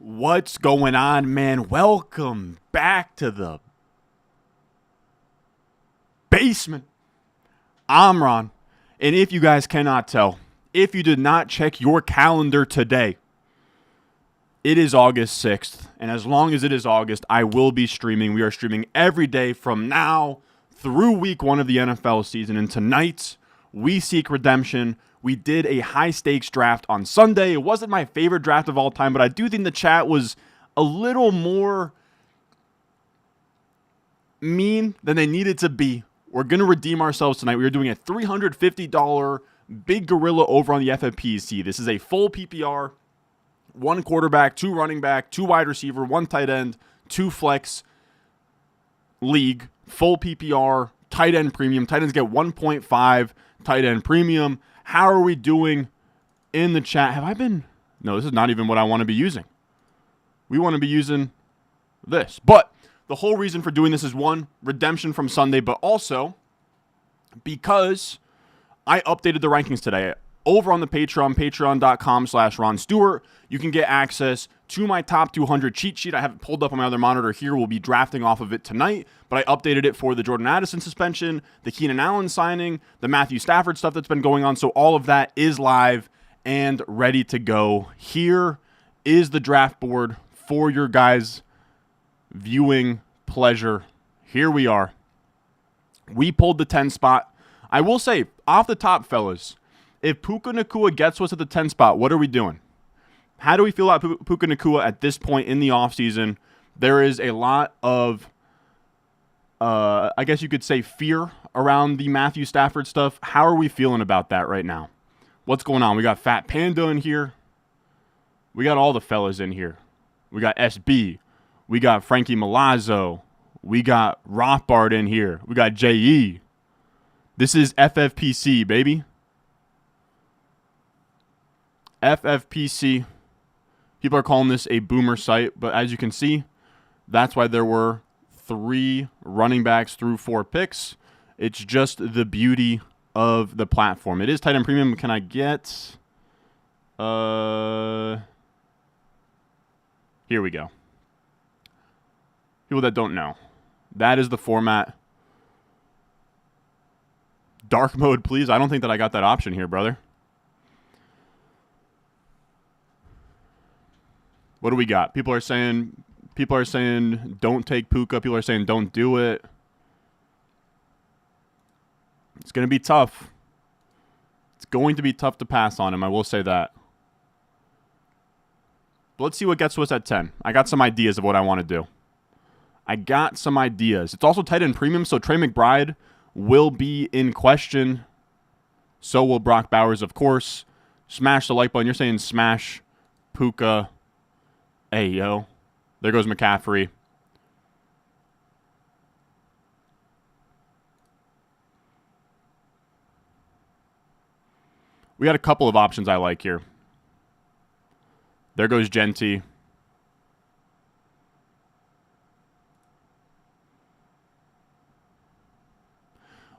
What's going on, man? Welcome back to the basement. I'm Ron, and if you guys cannot tell, if you did not check your calendar today, it is August 6th, and as long as it is August, I will be streaming. We are streaming every day from now through week 1 of the NFL season, and tonight, we seek redemption. We did a high-stakes draft on Sunday. It wasn't my favorite draft of all time, but I do think the chat was a little more mean than they needed to be. We're going to redeem ourselves tonight. We are doing a $350 Big Gorilla over on the FFPC. This is a full PPR, 1 quarterback, 2 running back, 2 wide receiver, 1 tight end, 2 flex league, full PPR, tight end premium. Tight ends get 1.5 tight end premium. How are we doing in the chat? No, this is not even what I want to be using. We want to be using this. But the whole reason for doing this is, 1, redemption from Sunday, but also because I updated the rankings today. Over on the Patreon, patreon.com/Ron Stewart, you can get access to my top 200 cheat sheet. I have it pulled up on my other monitor here. We'll be drafting off of it tonight, but I updated it for the Jordan Addison suspension, the Keenan Allen signing, the Matthew Stafford stuff that's been going on. So all of that is live and ready to go. Here is the draft board for your guys' viewing pleasure. Here we are. We pulled the 10 spot. I will say, off the top, fellas, if Puka Nacua gets us at the 10 spot, what are we doing? How do we feel about Puka Nacua at this point in the offseason? There is a lot of, I guess you could say, fear around the Matthew Stafford stuff. How are we feeling about that right now? What's going on? We got Fat Panda in here. We got all the fellas in here. We got SB. We got Frankie Milazzo. We got Rothbard in here. We got JE. This is FFPC, baby. FFPC. People are calling this a boomer site, but as you can see, that's why there were 3 running backs through 4 picks. It's just the beauty of the platform. It is tight end premium. Can I get... Here we go. People that don't know. That is the format. Dark mode, please. I don't think that I got that option here, brother. What do we got? People are saying don't take Puka. People are saying don't do it. It's going to be tough. It's going to be tough to pass on him. I will say that. But let's see what gets to us at 10. I got some ideas of what I want to do. I got some ideas. It's also tight end premium, so Trey McBride will be in question. So will Brock Bowers, of course. Smash the like button. You're saying smash Puka. Hey, yo. There goes McCaffrey. We got a couple of options I like here. There goes Genty.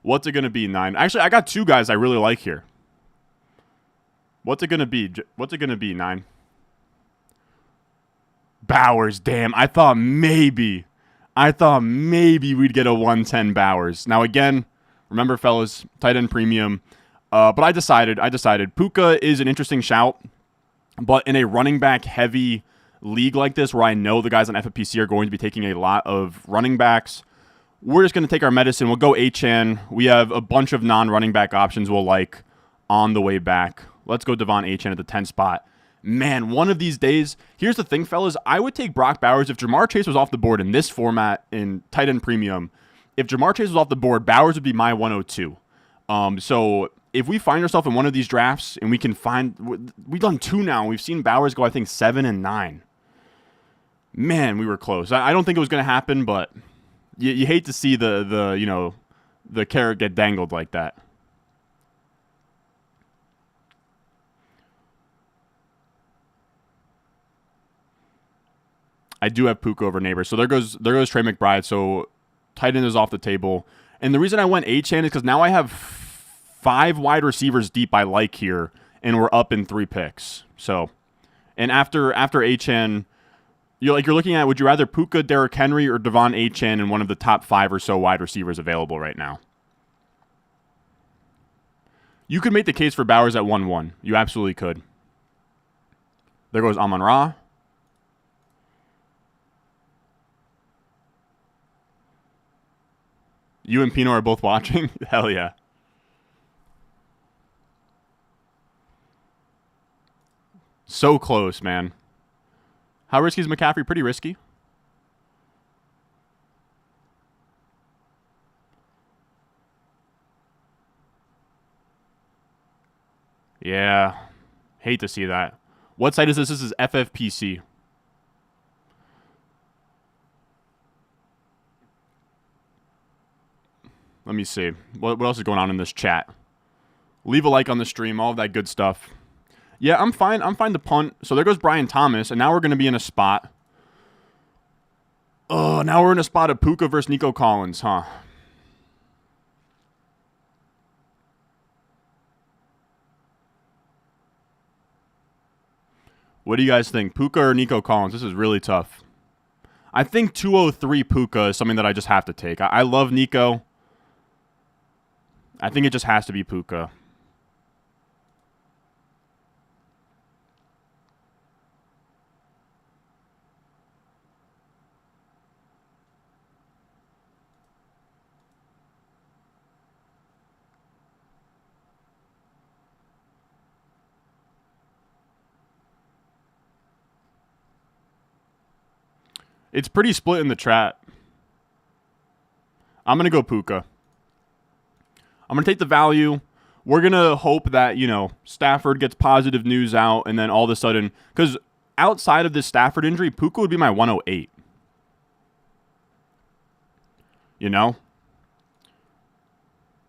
What's it going to be, 9? Actually, I got 2 guys I really like here. What's it going to be? What's it going to be, 9? Bowers, damn. I thought maybe we'd get a 110 Bowers. Now, again, remember, fellas, tight end premium. But I decided Puka is an interesting shout. But in a running back heavy league like this, where I know the guys on FFPC are going to be taking a lot of running backs, we're just going to take our medicine. We'll go Achane. We have a bunch of non-running back options we'll like on the way back. Let's go Devon Achane at the 10 spot. Man, one of these days, here's the thing, fellas. I would take Brock Bowers if Jamar Chase was off the board in this format in tight end premium. If Jamar Chase was off the board, Bowers would be my 102. So if we find ourselves in one of these drafts and we can find, we've done 2 now. We've seen Bowers go, I think, 7 and 9. Man, we were close. I don't think it was going to happen, but you hate to see the carrot get dangled like that. I do have Puka over Neighbors. So there goes Trey McBride. So tight end is off the table. And the reason I went Achane is because now I have 5 wide receivers deep I like here, and we're up in 3 picks. So, and after Achane, You're looking at, would you rather Puka, Derrick Henry, or Devon Achane in one of the top 5 or so wide receivers available right now? You could make the case for Bowers at 1-1. You absolutely could. There goes Amon-Ra. You and Pino are both watching? Hell yeah. So close, man. How risky is McCaffrey? Pretty risky. Yeah. Hate to see that. What site is this? This is FFPC. Let me see. What else is going on in this chat? Leave a like on the stream. All of that good stuff. Yeah, I'm fine. I'm fine to punt. So there goes Brian Thomas, and now we're going to be in a spot. Oh, now we're in a spot of Puka versus Nico Collins, huh? What do you guys think? Puka or Nico Collins? This is really tough. I think 203 Puka is something that I just have to take. I love Nico. I think it just has to be Puka. It's pretty split in the chat. I'm going to go Puka. I'm going to take the value. We're going to hope that, Stafford gets positive news out, and then all of a sudden, because outside of this Stafford injury, Puka would be my 108.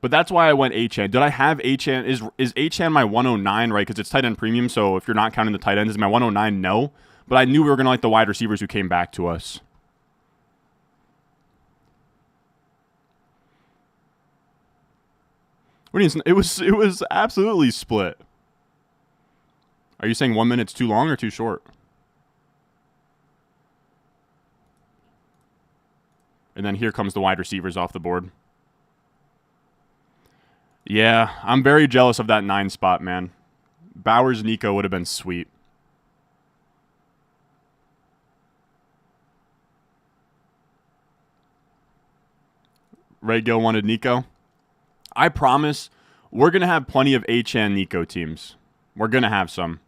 But that's why I went Achane. Did I have Achane? Is Achane my 109, right? Because it's tight end premium, so if you're not counting the tight ends, is my 109? No. But I knew we were going to like the wide receivers who came back to us. What do you mean? It was absolutely split. Are you saying 1 minute's too long or too short? And then here comes the wide receivers off the board. Yeah, I'm very jealous of that 9 spot, man. Bowers Nico would have been sweet. Ray Gill wanted Nico. I promise we're going to have plenty of Achane Nico teams. We're going to have some.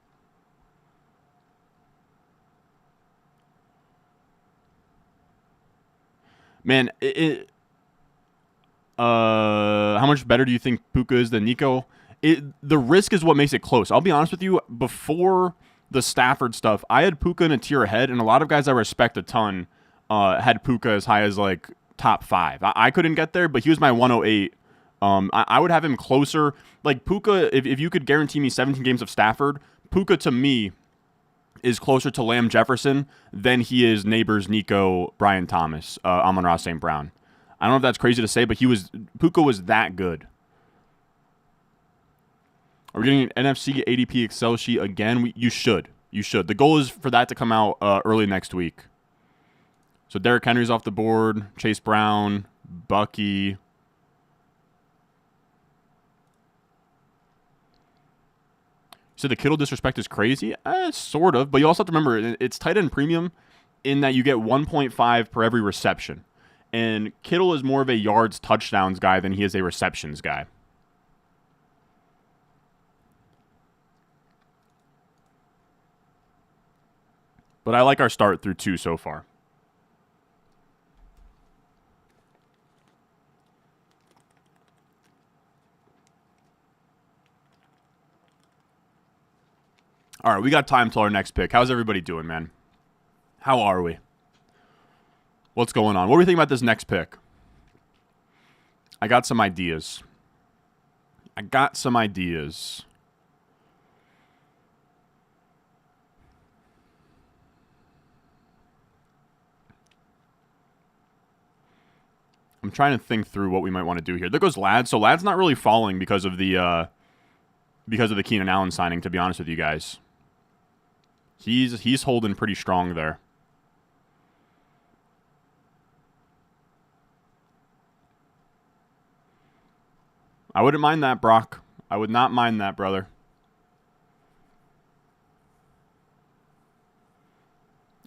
Man, how much better do you think Puka is than Nico? The risk is what makes it close. I'll be honest with you, before the Stafford stuff, I had Puka in a tier ahead, and a lot of guys I respect a ton had Puka as high as like top 5. I couldn't get there, but he was my 108. I would have him closer. Like Puka, if you could guarantee me 17 games of Stafford, Puka to me is closer to Lamb Jefferson than he is Neighbors Nico, Brian Thomas, Amon-Ra St. Brown. I don't know if that's crazy to say, but Puka was that good. Are we getting an NFC ADP Excel sheet again? You should. The goal is for that to come out early next week. So Derrick Henry's off the board. Chase Brown, Bucky. So the Kittle disrespect is crazy? Sort of. But you also have to remember, it's tight end premium in that you get 1.5 per every reception. And Kittle is more of a yards touchdowns guy than he is a receptions guy. But I like our start through 2 so far. All right, we got time till our next pick. How's everybody doing, man? How are we? What's going on? What do we think about this next pick? I got some ideas. I'm trying to think through what we might want to do here. There goes Ladd. So Ladd's not really falling because of the Keenan Allen signing, to be honest with you guys. He's holding pretty strong there. I wouldn't mind that, Brock. I would not mind that, brother.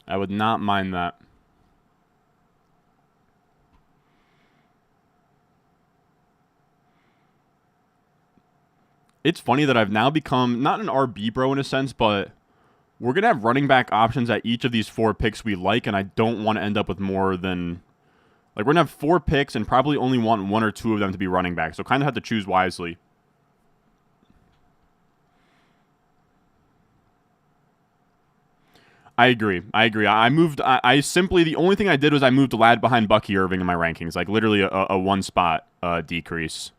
I would not mind that. It's funny that I've now become not an RB bro in a sense, but we're going to have running back options at each of these 4 picks we like, and I don't want to end up with more than... Like, we're going to have 4 picks and probably only want 1 or 2 of them to be running back, so kind of have to choose wisely. I agree. I simply, the only thing I did was I moved a lad behind Bucky Irving in my rankings, like literally a 1 spot decrease.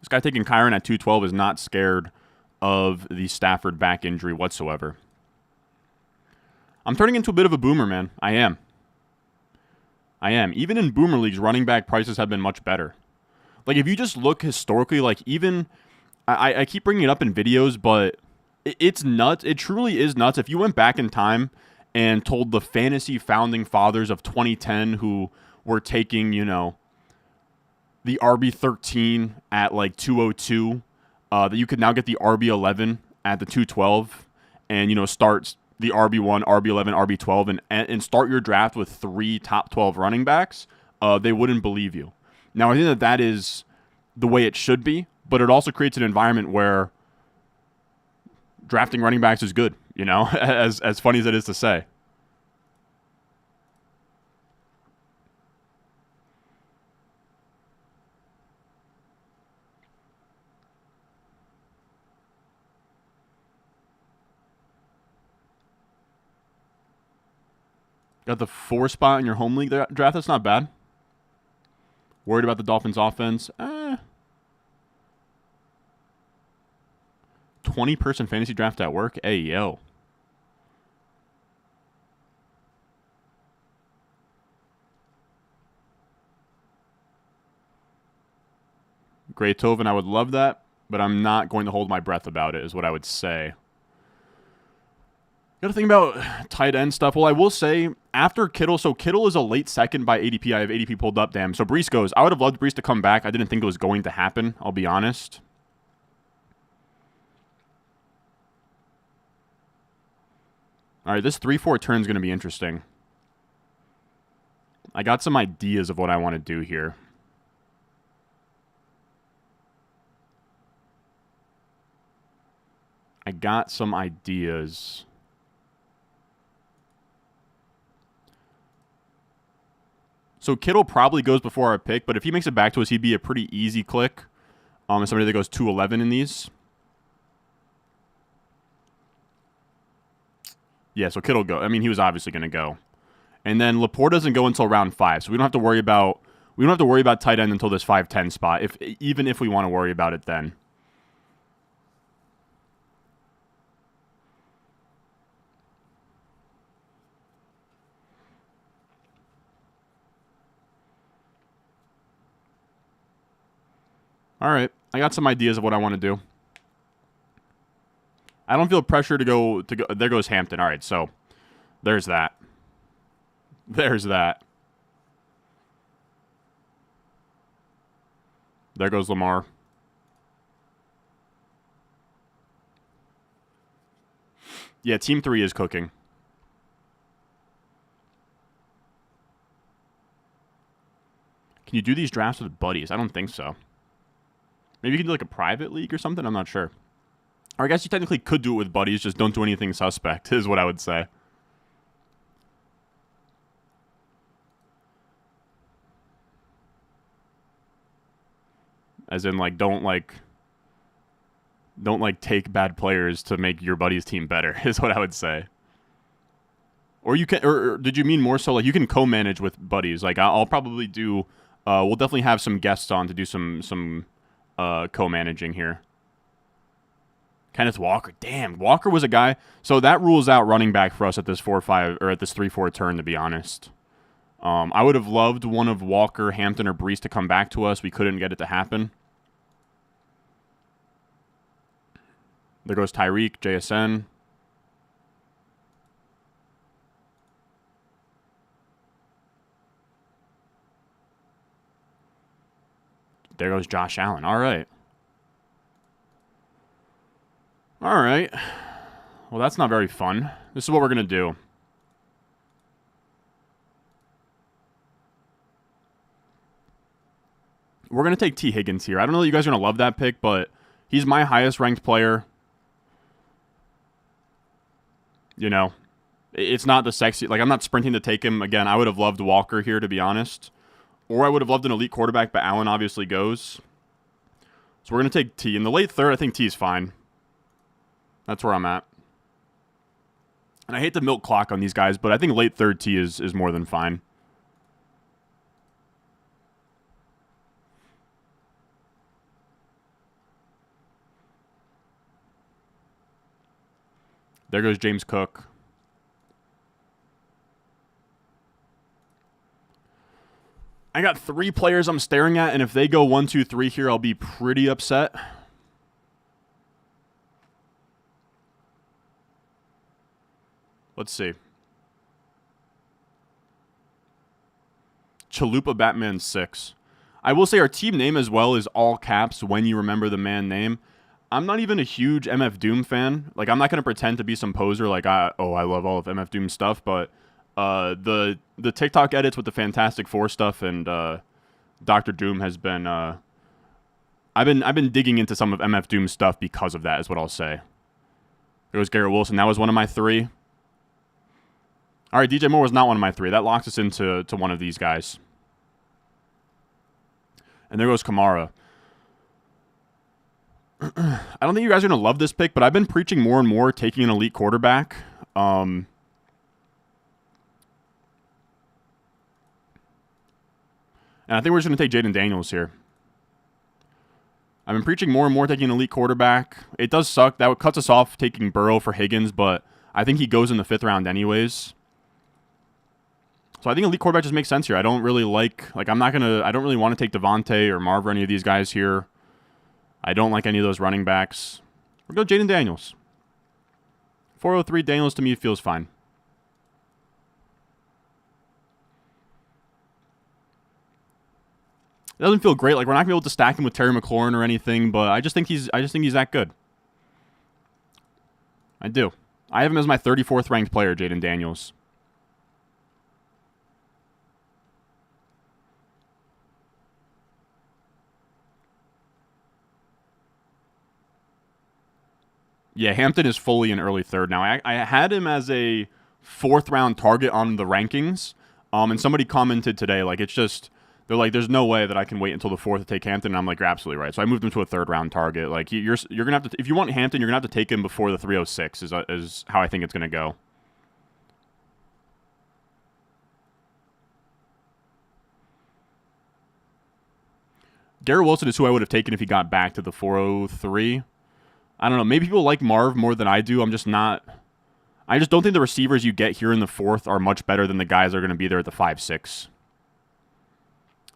This guy taking Kyron at 212 is not scared of the Stafford back injury whatsoever. I'm turning into a bit of a boomer, man. I am. Even in boomer leagues, running back prices have been much better. Like, if you just look historically, like, even... I keep bringing it up in videos, but it's nuts. It truly is nuts. If you went back in time and told the fantasy founding fathers of 2010 who were taking, you know, the RB13 at like 202, that you could now get the RB11 at the 212 and, you know, start the RB1, RB11, RB12 and start your draft with 3 top 12 running backs, they wouldn't believe you. Now, I think that is the way it should be, but it also creates an environment where drafting running backs is good, you know, as funny as it is to say. Got the 4 spot in your home league draft. That's not bad. Worried about the Dolphins' offense? 20-person fantasy draft at work? Hey, yo. Great Tovin, I would love that, but I'm not going to hold my breath about it, is what I would say. Got to think about tight end stuff. Well, I will say, after Kittle, so Kittle is a late second by ADP. I have ADP pulled up, damn. So Breece goes. I would have loved Breece to come back. I didn't think it was going to happen, I'll be honest. All right, this 3-4 turn is going to be interesting. I got some ideas of what I want to do here. I got some ideas. So Kittle probably goes before our pick, but if he makes it back to us, he'd be a pretty easy click. As somebody that goes 211 in these. Yeah, so Kittle go. I mean, he was obviously going to go. And then Laporte doesn't go until round 5, so we don't have to worry about tight end until this 5-10 spot, even if we want to worry about it then. All right, I got some ideas of what I want to do. I don't feel pressure to go. There goes Hampton. All right, so there's that. There's that. There goes Lamar. Yeah, Team 3 is cooking. Can you do these drafts with buddies? I don't think so. Maybe you can do like a private league or something? I'm not sure. Or I guess you technically could do it with buddies, just don't do anything suspect, is what I would say. As in, like, don't take bad players to make your buddy's team better, is what I would say. Or you can, or did you mean more so like you can co-manage with buddies? Like I'll probably do. We'll definitely have some guests on to do some co-managing here. Kenneth Walker. Damn, Walker was a guy. So that rules out running back for us at this 4-5 or at this 3-4 turn, to be honest. I would have loved one of Walker, Hampton, or Breece to come back to us. We couldn't get it to happen. There goes Tyreek, JSN. There goes Josh Allen. All right. All right. Well, that's not very fun. This is what we're going to do. We're going to take T. Higgins here. I don't know that you guys are going to love that pick, but he's my highest ranked player. You know, it's not the sexy. Like, I'm not sprinting to take him. Again, I would have loved Walker here, to be honest. Or I would have loved an elite quarterback, but Allen obviously goes. So we're going to take T. In the late third, I think T is fine. That's where I'm at. And I hate to milk clock on these guys, but I think late third T is more than fine. There goes James Cook. I got 3 players I'm staring at, and if they go 1, 2, 3 here, I'll be pretty upset. Let's see. Chalupa Batman 6. I will say our team name as well is all caps when you remember the man name. I'm not even a huge MF Doom fan. Like, I'm not going to pretend to be some poser like, I love all of MF Doom stuff, but the TikTok edits with the Fantastic Four stuff and Dr. Doom has been I've been digging into some of MF Doom's stuff because of that, is what I'll say. There was Garrett Wilson. That was one of my 3. All right, DJ Moore was not one of my 3. That locks us into one of these guys. And there goes Kamara. I don't think you guys are going to love this pick, but I've been preaching more and more taking an elite quarterback. And I think we're just going to take Jaden Daniels here. I've been preaching more and more taking an elite quarterback. It does suck. That cuts us off taking Burrow for Higgins, but I think he goes in the 5th round anyways. So I think elite quarterback just makes sense here. I don't really I don't really want to take Devontae or Marv or any of these guys here. I don't like any of those running backs. We'll go Jaden Daniels. 403 Daniels to me feels fine. It doesn't feel great. Like, we're not gonna be able to stack him with Terry McLaurin or anything, but I just think he's that good. I do. I have him as my 34th ranked player, Jaden Daniels. Yeah, Hampton is fully an early 3rd now. I had him as a 4th round target on the rankings, and somebody commented today, like, it's just, they're like, there's no way that I can wait until the 4th to take Hampton, and I'm like, you're absolutely right. So I moved him to a 3rd round target. Like, you're gonna have to, if you want Hampton, you're gonna have to take him before the 306 is how I think it's gonna go. Garrett Wilson is who I would have taken if he got back to the 403. I don't know. Maybe people like Marv more than I do. I just don't think the receivers you get here in the 4th are much better than the guys that are going to be there at the 5-6.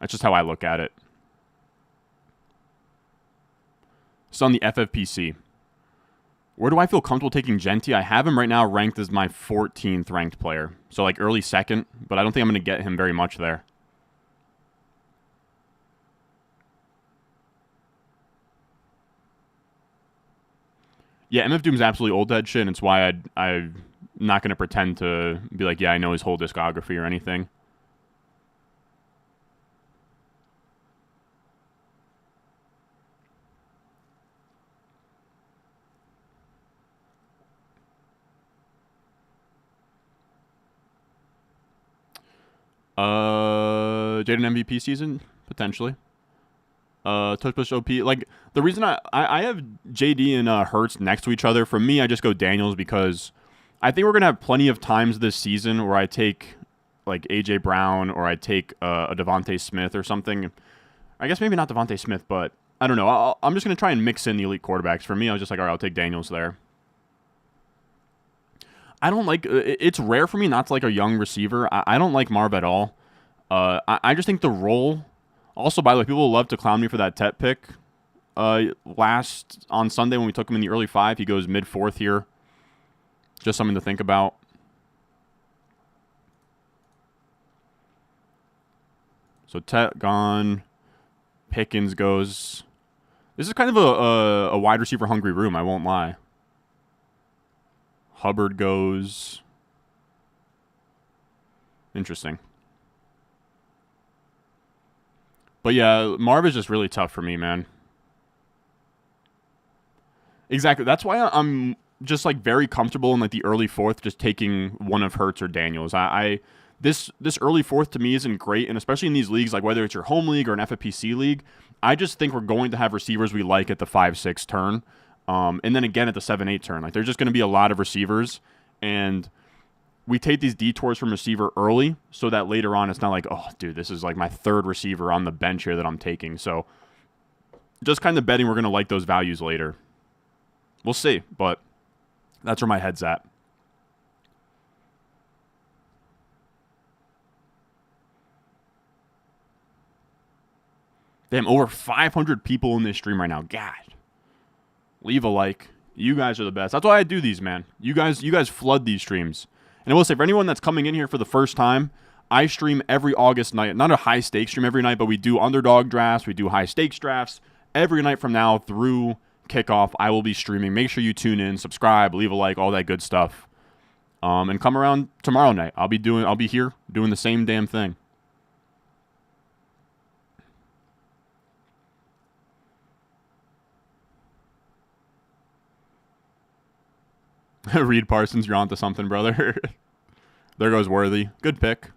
That's just how I look at it. So on the FFPC. Where do I feel comfortable taking Genti? I have him right now ranked as my 14th ranked player. So like early 2nd, but I don't think I'm going to get him very much there. Yeah, MF Doom's absolutely old head shit, and it's why I'm not going to pretend to be like, yeah, I know his whole discography or anything. Jaden MVP season, potentially. Touch push OP. Like, the reason I have JD and Hurts next to each other, for me, I just go Daniels because I think we're going to have plenty of times this season where I take, like, A.J. Brown or I take a Devontae Smith or something. I guess maybe not Devontae Smith, but I don't know. I'm just going to try and mix in the elite quarterbacks. For me, I was just like, all right, I'll take Daniels there. I don't like, it's rare for me not to like a young receiver. I don't like Marv at all. I just think the role, also, by the way, people love to clown me for that Tet pick last on Sunday when we took him in the early 5. He goes mid-4th here. Just something to think about. So Tet gone. Pickens goes. This is kind of a wide receiver hungry room, I won't lie. Hubbard goes. Interesting. But yeah, Marv is just really tough for me, man. Exactly. That's why I'm just like very comfortable in like the early fourth, just taking one of Hurts or Daniels. This early fourth to me isn't great, and especially in these leagues, like whether it's your home league or an FFPC league, I just think we're going to have receivers we like at the 5-6 turn, and then again at the 7-8 turn. Like there's just going to be a lot of receivers, and we take these detours from receiver early so that later on it's not like, oh, dude, this is like my third receiver on the bench here that I'm taking. So just kind of betting we're going to like those values later. We'll see, but that's where my head's at. Damn, over 500 people in this stream right now. God. Leave a like. You guys are the best. That's why I do these, man. You guys flood these streams. And I will say, for anyone that's coming in here for the first time, I stream every August night. Not a high-stakes stream every night, but we do underdog drafts. We do high-stakes drafts. Every night from now through kickoff, I will be streaming. Make sure you tune in, subscribe, leave a like, all that good stuff. And come around tomorrow night. I'll be here doing the same damn thing. Reed Parsons, you're onto something, brother. There goes Worthy. Good pick.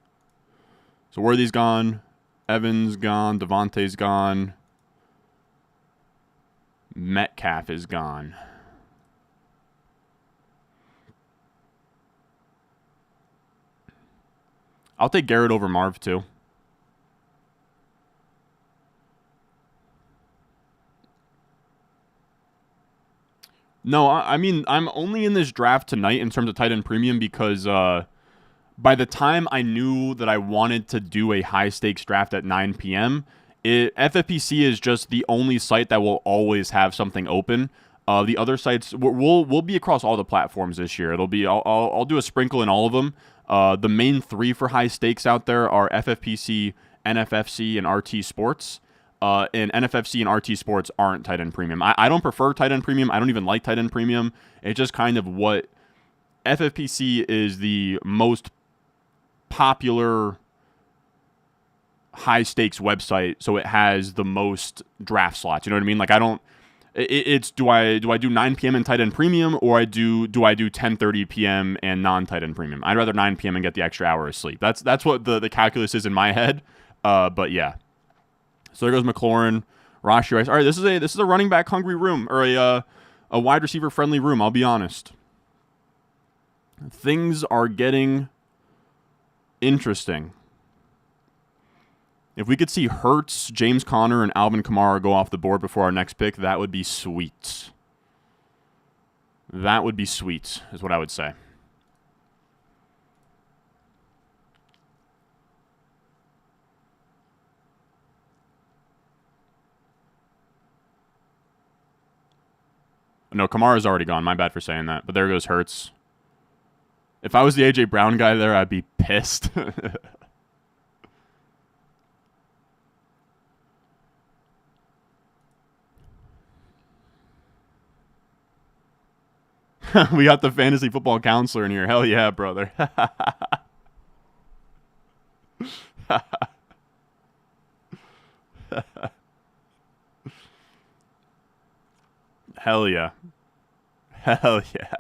So Worthy's gone. Evans gone. Devontae's gone. Metcalf is gone. I'll take Garrett over Marv, too. No, I mean, I'm only in this draft tonight in terms of tight end premium because by the time I knew that I wanted to do a high-stakes draft at 9 p.m., FFPC is just the only site that will always have something open. The other sites, we'll be across all the platforms this year. It'll be I'll do a sprinkle in all of them. The main three for high stakes out there are FFPC, NFFC, and RT Sports. And NFFC and RT Sports aren't tight end premium. I don't prefer tight end premium. I don't even like tight end premium. It's just kind of what FFPC is the most popular high stakes website, so it has the most draft slots. You know what I mean? Like I don't. It's do I do 9 p.m. in tight end premium, or do I do 10:30 p.m. and non tight end premium? I'd rather 9 p.m. and get the extra hour of sleep. That's what the calculus is in my head. But yeah. So there goes McLaurin, Rashi Rice. All right, this is a running back hungry room, or a wide receiver friendly room. I'll be honest. Things are getting interesting. If we could see Hurts, James Conner, and Alvin Kamara go off the board before our next pick, that would be sweet. That would be sweet, is what I would say. No, Kamara's already gone. My bad for saying that. But there goes Hurts. If I was the A.J. Brown guy there, I'd be pissed. We got the fantasy football counselor in here. Hell yeah, brother. Hell yeah. Hell yeah.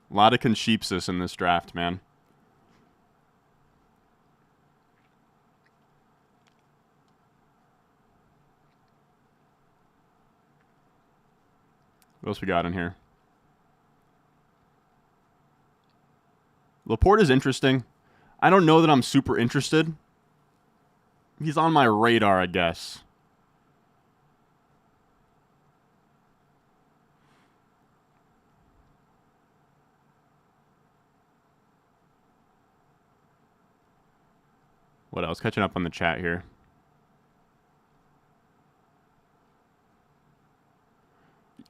A lot of consheepsis in this draft, man. What else we got in here? Laporte is interesting. I don't know that I'm super interested. He's on my radar, I guess. What else? Catching up on the chat here.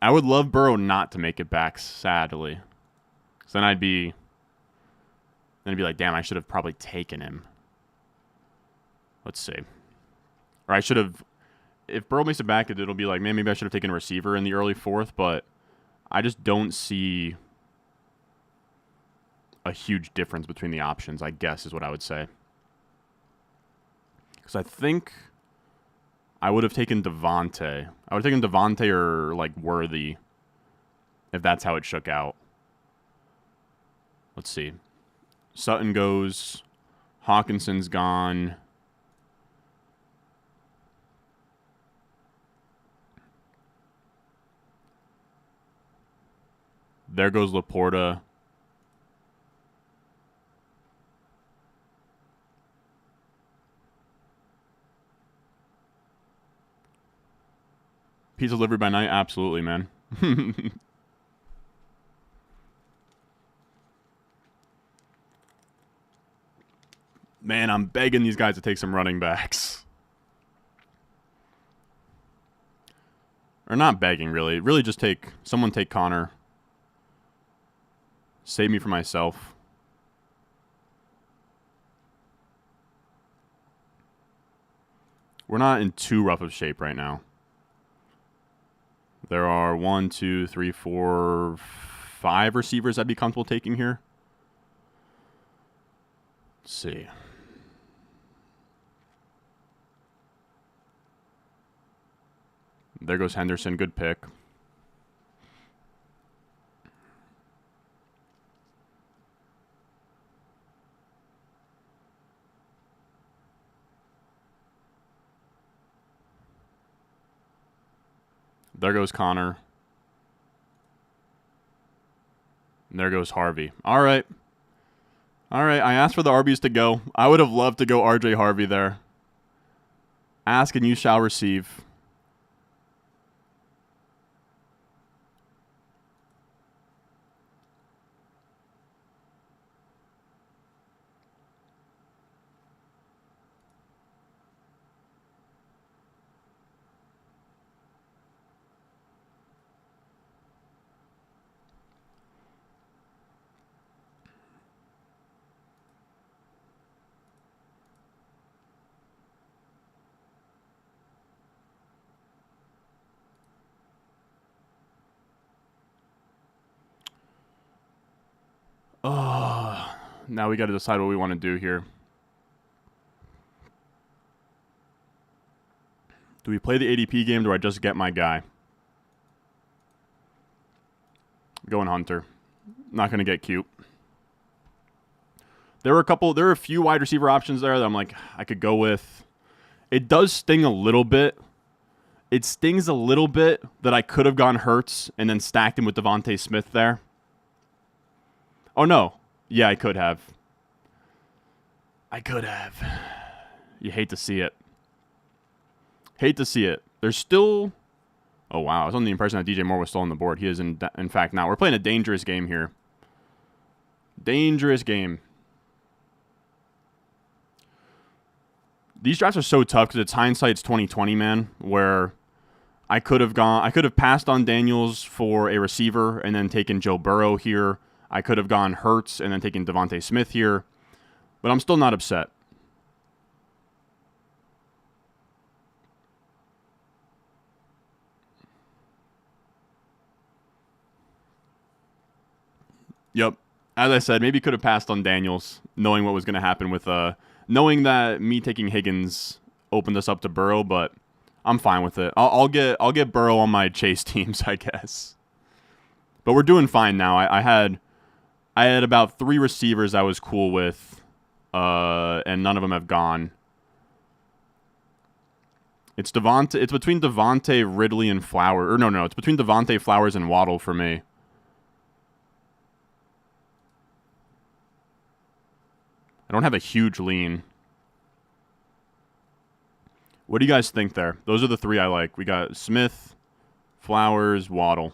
I would love Burrow not to make it back, sadly. So then I'd be like, damn, I should have probably taken him. Let's see. Or I should have, if Burrow makes it back, it'll be like, man, maybe I should have taken a receiver in the early fourth, but I just don't see a huge difference between the options, I guess, is what I would say. Because I think I would have taken Devontae. I would have taken Devontae or, like, Worthy, if that's how it shook out. Let's see. Sutton goes. Hawkinson's gone. There goes Laporta. Pizza delivery by night? Absolutely, man. Man, I'm begging these guys to take some running backs. Or not begging, really. Really just someone take Connor. Save me from myself. We're not in too rough of shape right now. There are 1, 2, 3, 4, 5 receivers I'd be comfortable taking here. Let's see. There goes Henderson. Good pick. There goes Connor. And there goes Harvey. All right. All right. I asked for the RBs to go. I would have loved to go RJ Harvey there. Ask and you shall receive. Now we got to decide what we want to do here. Do we play the ADP game, or do I just get my guy? Going Hunter. Not going to get cute. There were a few wide receiver options there that I'm like, I could go with. It does sting a little bit. It stings a little bit that I could have gone Hurts and then stacked him with Devontae Smith there. Oh, no. Yeah, I could have. You hate to see it. Hate to see it. There's still... Oh, wow. I was under the impression that DJ Moore was still on the board. He is, in fact, not. We're playing a dangerous game here. Dangerous game. These drafts are so tough because it's hindsight's 2020, man, where I could have passed on Daniels for a receiver and then taken Joe Burrow here. I could have gone Hurts and then taken Devontae Smith here. But I'm still not upset. Yep. As I said, maybe could have passed on Daniels, knowing what was going to happen with knowing that me taking Higgins opened us up to Burrow, but I'm fine with it. I'll get Burrow on my chase teams, I guess. But we're doing fine now. I had about 3 receivers I was cool with, and none of them have gone. It's between Devontae, Ridley, and Flowers. Or no, it's between Devontae, Flowers, and Waddle for me. I don't have a huge lean. What do you guys think there? Those are the 3 I like. We got Smith, Flowers, Waddle.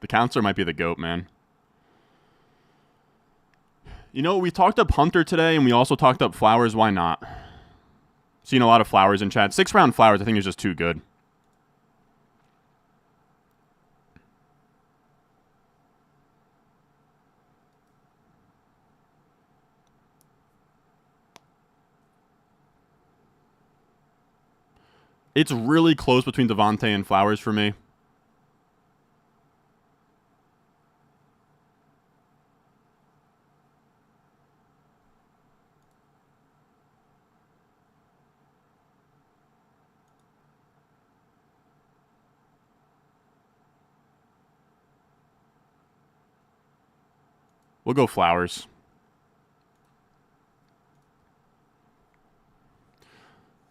The counselor might be the GOAT, man. You know, we talked up Hunter today, and we also talked up Flowers. Why not? Seen a lot of Flowers in chat. 6-round Flowers, I think, is just too good. It's really close between Devontae and Flowers for me. We'll go Flowers.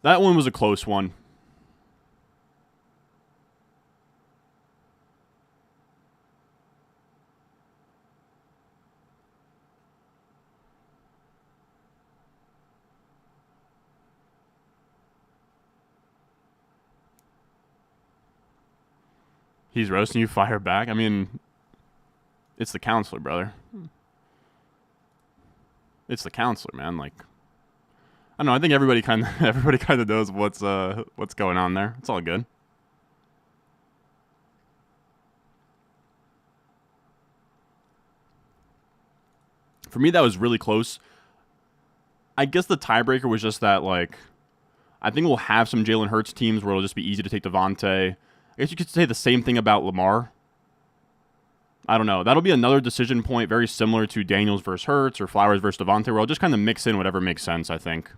That one was a close one. He's roasting you, fire back. I mean, it's the counselor, brother. It's the counselor, man. Like, I don't know. I think everybody kind of knows what's going on there. It's all good. For me, that was really close. I guess the tiebreaker was just that, like, I think we'll have some Jalen Hurts teams where it'll just be easy to take Devontae. I guess you could say the same thing about Lamar. I don't know. That'll be another decision point very similar to Daniels versus Hurts or Flowers versus Devontae, where I'll just kind of mix in whatever makes sense, I think.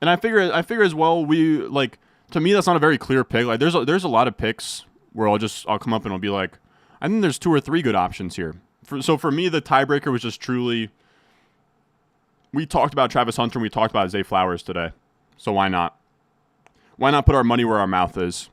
And I figure as well, to me that's not a very clear pick. Like there's a lot of picks where I'll come up and I'll be like, I think there's 2 or 3 good options here. So for me, the tiebreaker was just truly, we talked about Travis Hunter and we talked about Zay Flowers today. So why not? Why not put our money where our mouth is?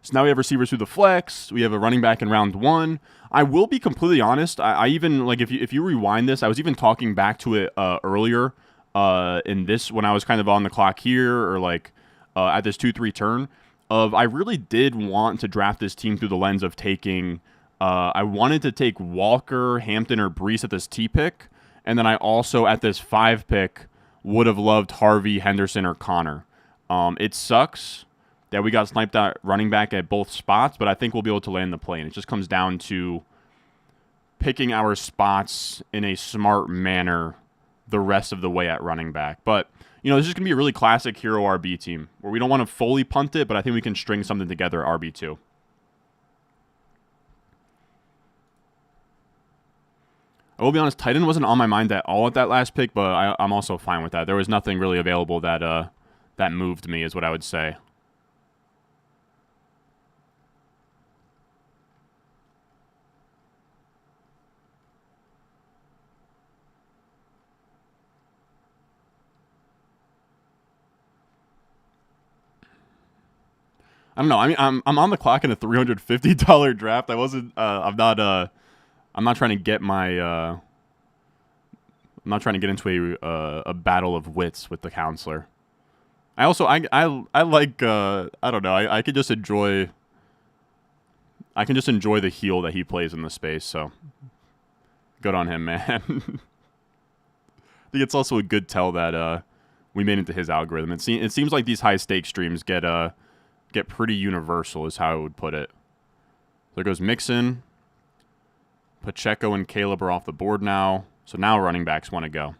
So now we have receivers through the flex. We have a running back in round 1. I will be completely honest. I even, like, if you rewind this, I was even talking back to it earlier in this, when I was kind of on the clock here, or like at this 2-3 turn, I really did want to draft this team through the lens of taking, I wanted to take Walker, Hampton, or Breece at this T pick, and then I also at this 5 pick would have loved Harvey, Henderson, or Connor. It sucks that we got sniped out running back at both spots, but I think we'll be able to land the plane. It just comes down to picking our spots in a smart manner the rest of the way at running back. But, you know, this is going to be a really classic hero RB team where we don't want to fully punt it, but I think we can string something together at RB2. I will be honest, tight end wasn't on my mind at all at that last pick, but I'm also fine with that. There was nothing really available that moved me, is what I would say. I don't know. I mean, I'm on the clock in a $350 draft. I wasn't. I'm not trying to get my. I'm not trying to get into a battle of wits with the counselor. I also I like. I don't know. I could just enjoy. I can just enjoy the heel that he plays in the space. So good on him, man. I think it's also a good tell that we made into his algorithm. It seems like these high stakes streams get pretty universal, is how I would put it. There goes Mixon. Pacheco and Caleb are off the board now. So now running backs want to go.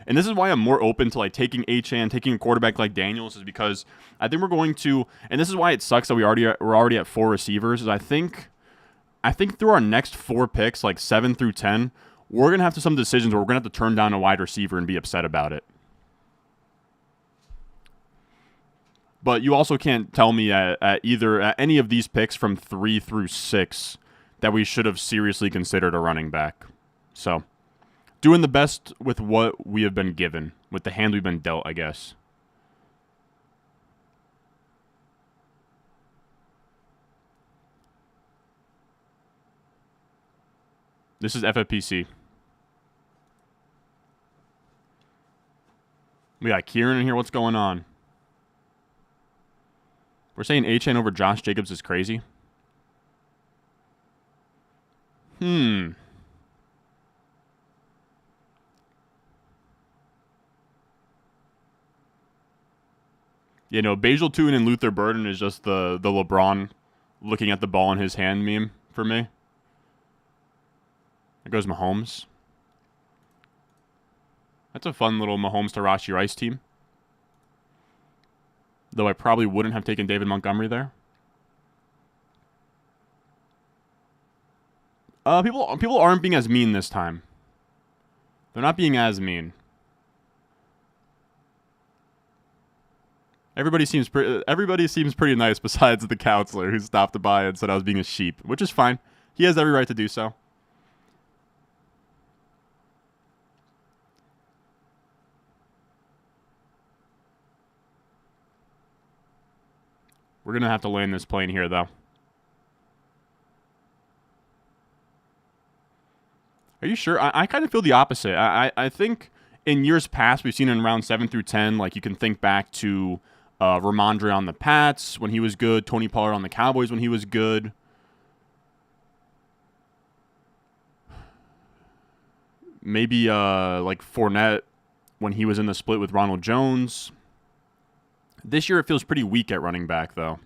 And this is why I'm more open to like taking Achane, taking a quarterback like Daniels, is because I think we're going to, and this is why it sucks that we're already at 4 receivers, is I think through our next 4 picks, like 7 through 10, we're going to have some decisions where we're going to have to turn down a wide receiver and be upset about it. But you also can't tell me at any of these picks from 3 through 6 that we should have seriously considered a running back. So, doing the best with what we have been given, with the hand we've been dealt, I guess. This is FFPC. We got Kieran in here. What's going on? We're saying Achane over Josh Jacobs is crazy. Yeah, no, Basil Toon and Luther Burden is just the LeBron looking at the ball in his hand meme for me. There goes Mahomes. That's a fun little Mahomes to Rashi Rice team. Though I probably wouldn't have taken David Montgomery there. People aren't being as mean this time. They're not being as mean. Everybody seems pretty nice besides the counselor who stopped by and said I was being a sheep, which is fine. He has every right to do so. We're going to have to land this plane here, though. Are you sure? I kind of feel the opposite. I think in years past, we've seen in round 7 through 10, like you can think back to Ramondre on the Pats when he was good, Tony Pollard on the Cowboys when he was good. Maybe like Fournette when he was in the split with Ronald Jones. This year it feels pretty weak at running back, though.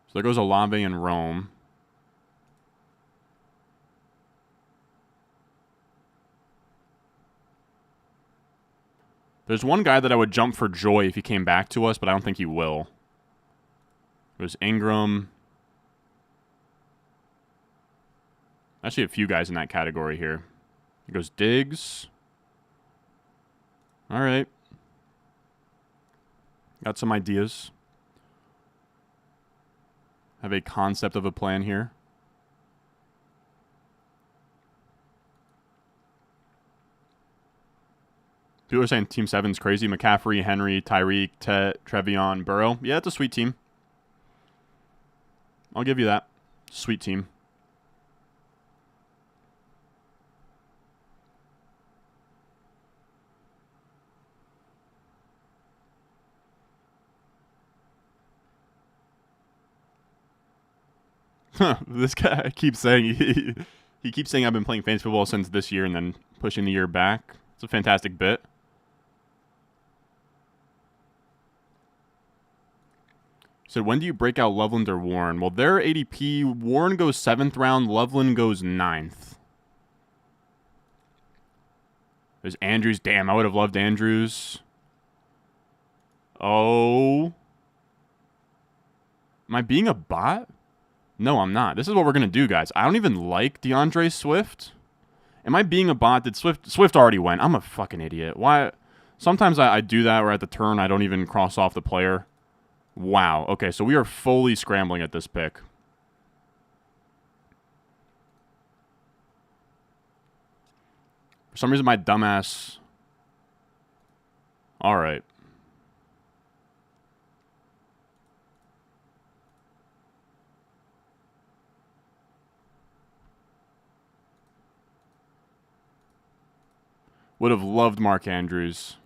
So there goes Olave and Rome. There's one guy that I would jump for joy if he came back to us, but I don't think he will. There's Ingram. Actually, a few guys in that category here. Here goes Diggs. All right. Got some ideas. Have a concept of a plan here. People are saying Team 7's crazy. McCaffrey, Henry, Tyreek, Trevion, Burrow. Yeah, it's a sweet team. I'll give you that. Sweet team. This guy keeps saying he keeps saying I've been playing fantasy football since this year and then pushing the year back. It's a fantastic bit. So when do you break out Loveland or Warren? Well, their ADP, Warren goes 7th round, Loveland goes 9th. There's Andrews. Damn, I would have loved Andrews. Oh. Am I being a bot? No, I'm not. This is what we're going to do, guys. I don't even like DeAndre Swift. Am I being a bot? Did Swift already went? I'm a fucking idiot. Why? Sometimes I do that where at the turn I don't even cross off the player. Wow. Okay, so we are fully scrambling at this pick. For some reason, my dumbass... All right. Would have loved Mark Andrews.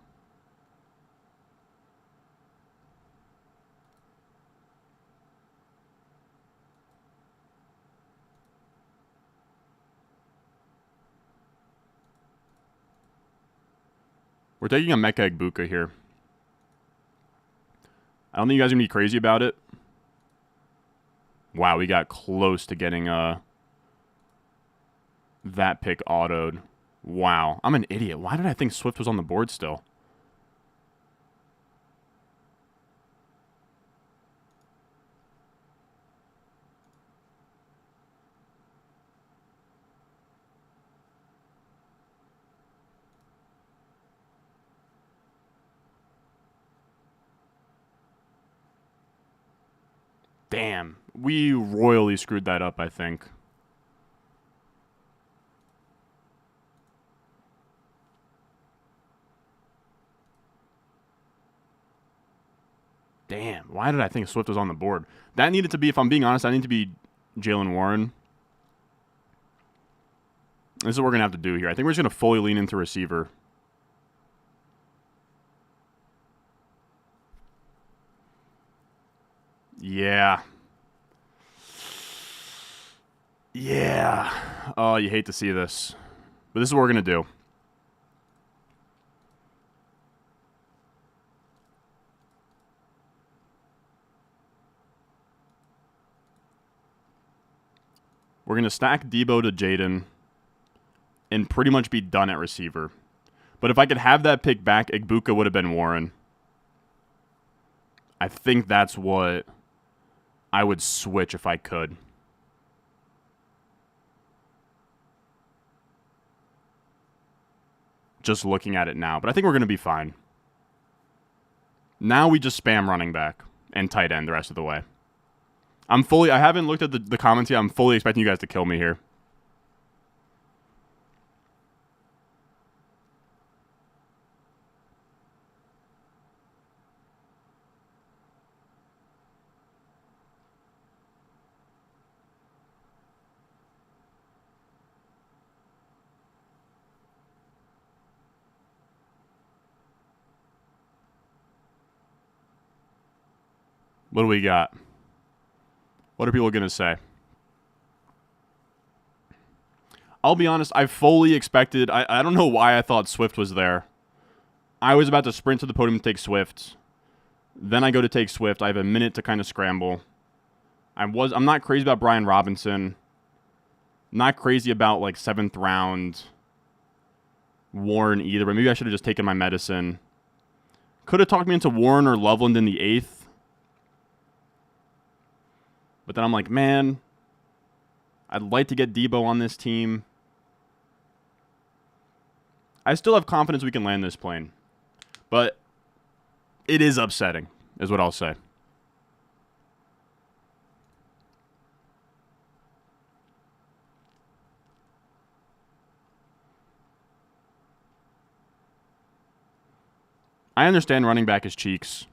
We're taking a Mecca Egbuka here. I don't think you guys are going to be crazy about it. Wow, we got close to getting that pick autoed. Wow, I'm an idiot. Why did I think Swift was on the board still? Damn, we royally screwed that up, I think. Damn, why did I think Swift was on the board? That needed to be, if I'm being honest, that needed to be Jalen Warren. This is what we're going to have to do here. I think we're just going to fully lean into receiver. Yeah. Yeah. Oh, you hate to see this. But this is what we're going to do. We're going to stack Debo to Jaden and pretty much be done at receiver. But if I could have that pick back, Igbuka would have been Warren. I think that's what I would switch if I could. Just looking at it now. But I think we're going to be fine. Now we just spam running back and tight end the rest of the way. I haven't looked at the comments yet. I'm fully expecting you guys to kill me here. What do we got? What are people going to say? I'll be honest, I fully expected... I don't know why I thought Swift was there. I was about to sprint to the podium to take Swift. Then I go to take Swift. I have a minute to kind of scramble. I'm not crazy about Brian Robinson. Not crazy about, like, 7th round Warren either, but maybe I should have just taken my medicine. Could have talked me into Warren or Loveland in the 8th. But then I'm like, man, I'd like to get Debo on this team. I still have confidence we can land this plane. But it is upsetting, is what I'll say. I understand running back is cheeks.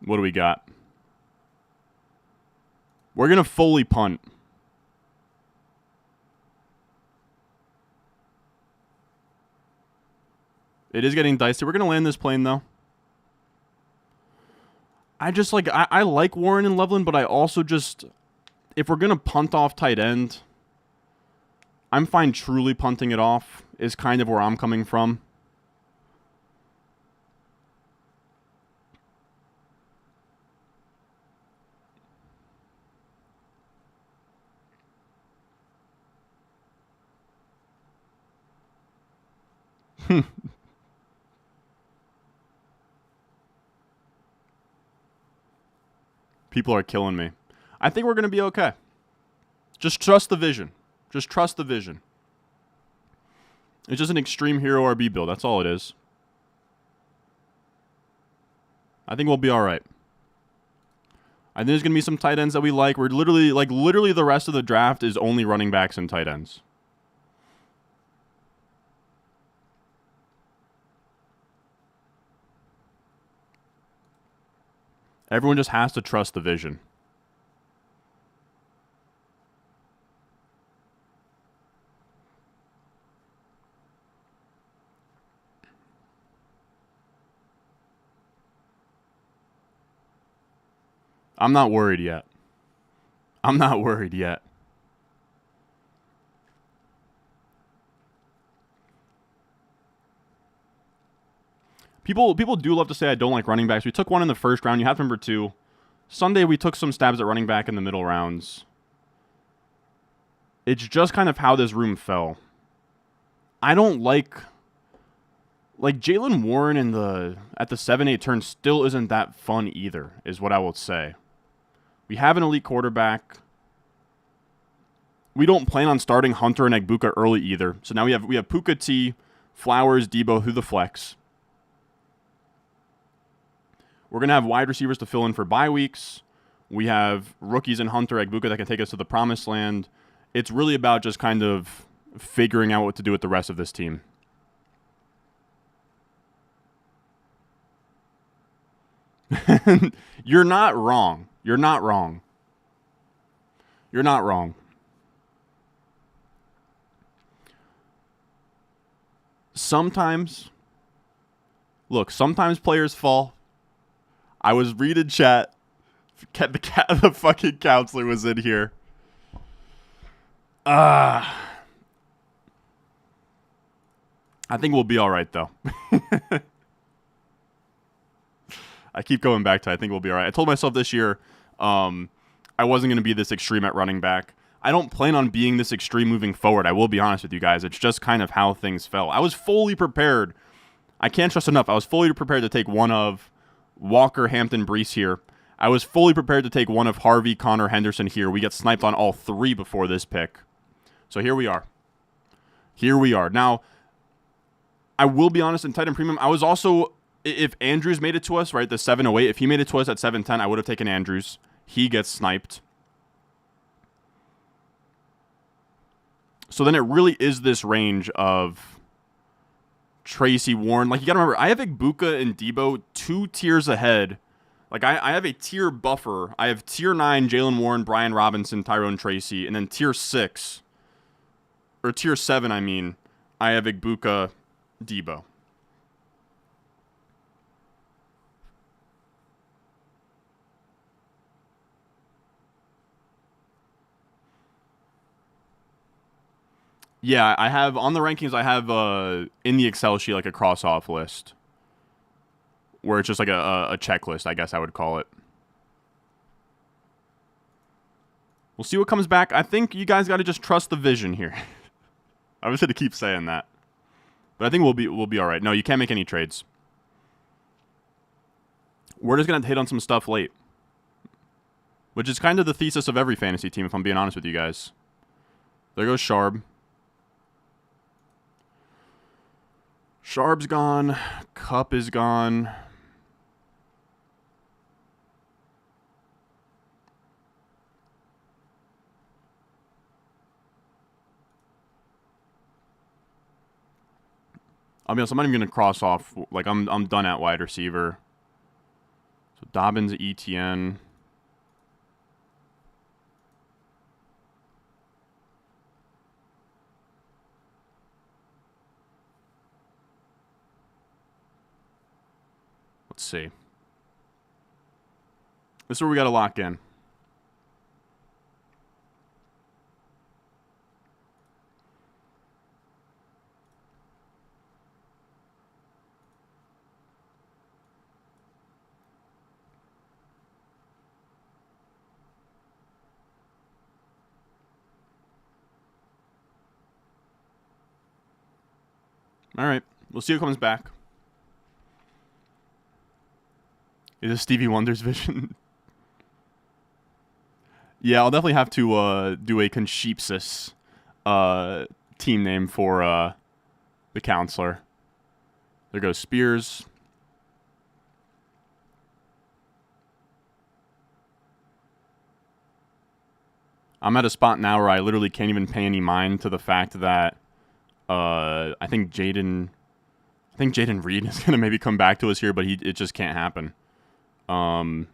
What do we got? We're going to fully punt. It is getting dicey. We're going to land this plane, though. I just like... I like Warren and Loveland, but I also just... If we're going to punt off tight end, I'm fine truly punting it off is kind of where I'm coming from. People are killing me. I think we're going to be okay. Just trust the vision. Just trust the vision. It's just an extreme hero RB build. That's all it is. I think we'll be all right. I think there's going to be some tight ends that we like. We're literally the rest of the draft is only running backs and tight ends. Everyone just has to trust the vision. I'm not worried yet. I'm not worried yet. People do love to say I don't like running backs. We took one in the first round. You have number 2. Sunday, we took some stabs at running back in the middle rounds. It's just kind of how this room fell. I don't like Jalen Warren at the 7-8 turn still isn't that fun either, is what I will say. We have an elite quarterback. We don't plan on starting Hunter and Igbuka early either. So now we have Puka T, Flowers, Debo through the flex. We're going to have wide receivers to fill in for bye weeks. We have rookies in Hunter, Igbuka that can take us to the promised land. It's really about just kind of figuring out what to do with the rest of this team. You're not wrong. You're not wrong. You're not wrong. Sometimes, look, sometimes players fall. I was reading chat. The fucking counselor was in here. I think we'll be all right, though. I keep going back to I think we'll be all right. I told myself this year I wasn't going to be this extreme at running back. I don't plan on being this extreme moving forward. I will be honest with you guys. It's just kind of how things fell. I was fully prepared. I can't stress enough. I was fully prepared to take one of Walker, Hampton, Brees here. I was fully prepared to take one of Harvey, Connor, Henderson here. We get sniped on all three before this pick. So here we are. Here we are. Now, I will be honest, in tight end premium, I was also, if Andrews made it to us, right, the 708, if he made it to us at 710, I would have taken Andrews. He gets sniped. So then it really is this range of Tracy, Warren. Like, you got to remember, I have Igbuka and Debo 2 tiers ahead. Like, I have a tier buffer. I have tier 9, Jalen Warren, Brian Robinson, Tyrone Tracy. And then tier 6, or tier 7, I mean, I have Igbuka, Debo. Yeah, I have, on the rankings, I have in the Excel sheet, like a cross-off list. Where it's just like a checklist, I guess I would call it. We'll see what comes back. I think you guys got to just trust the vision here. I was going to keep saying that. But I think we'll be all right. No, you can't make any trades. We're just going to hit on some stuff late. Which is kind of the thesis of every fantasy team, if I'm being honest with you guys. There goes Sharb. Sharb's gone. Cup is gone. I'll be honest, I'm not even going to cross off. Like, I'm done at wide receiver. So Dobbins, ETN. Let's see. This is where we got to lock in. All right. We'll see who comes back. Is this Stevie Wonder's vision? Yeah, I'll definitely have to do a Concheapsis team name for the counselor. There goes Spears. I'm at a spot now where I literally can't even pay any mind to the fact that I think Jaden Reed is going to maybe come back to us here, but it just can't happen. There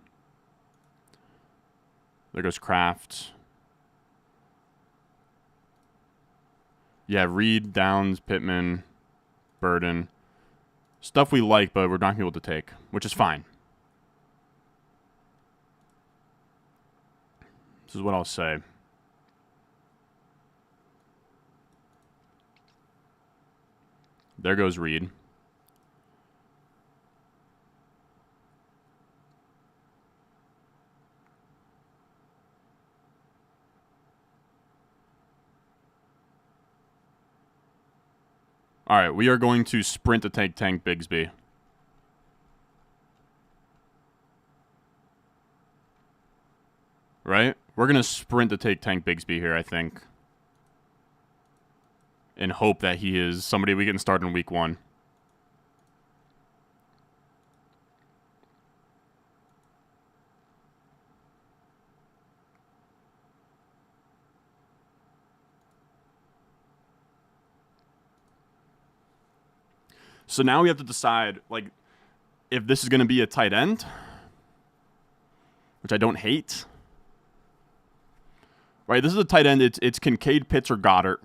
goes Kraft. Yeah, Reed, Downs, Pittman, Burden. Stuff we like, but we're not able to take, which is fine. This is what I'll say. There goes Reed. All right, we are going to sprint to take Tank Bigsby. Right? We're going to sprint to take Tank Bigsby here, I think. And hope that he is somebody we can start in week 1. So now we have to decide, like, if this is going to be a tight end which I don't hate. Right, this is a tight end. It's Kincaid, Pitts, or Goddard.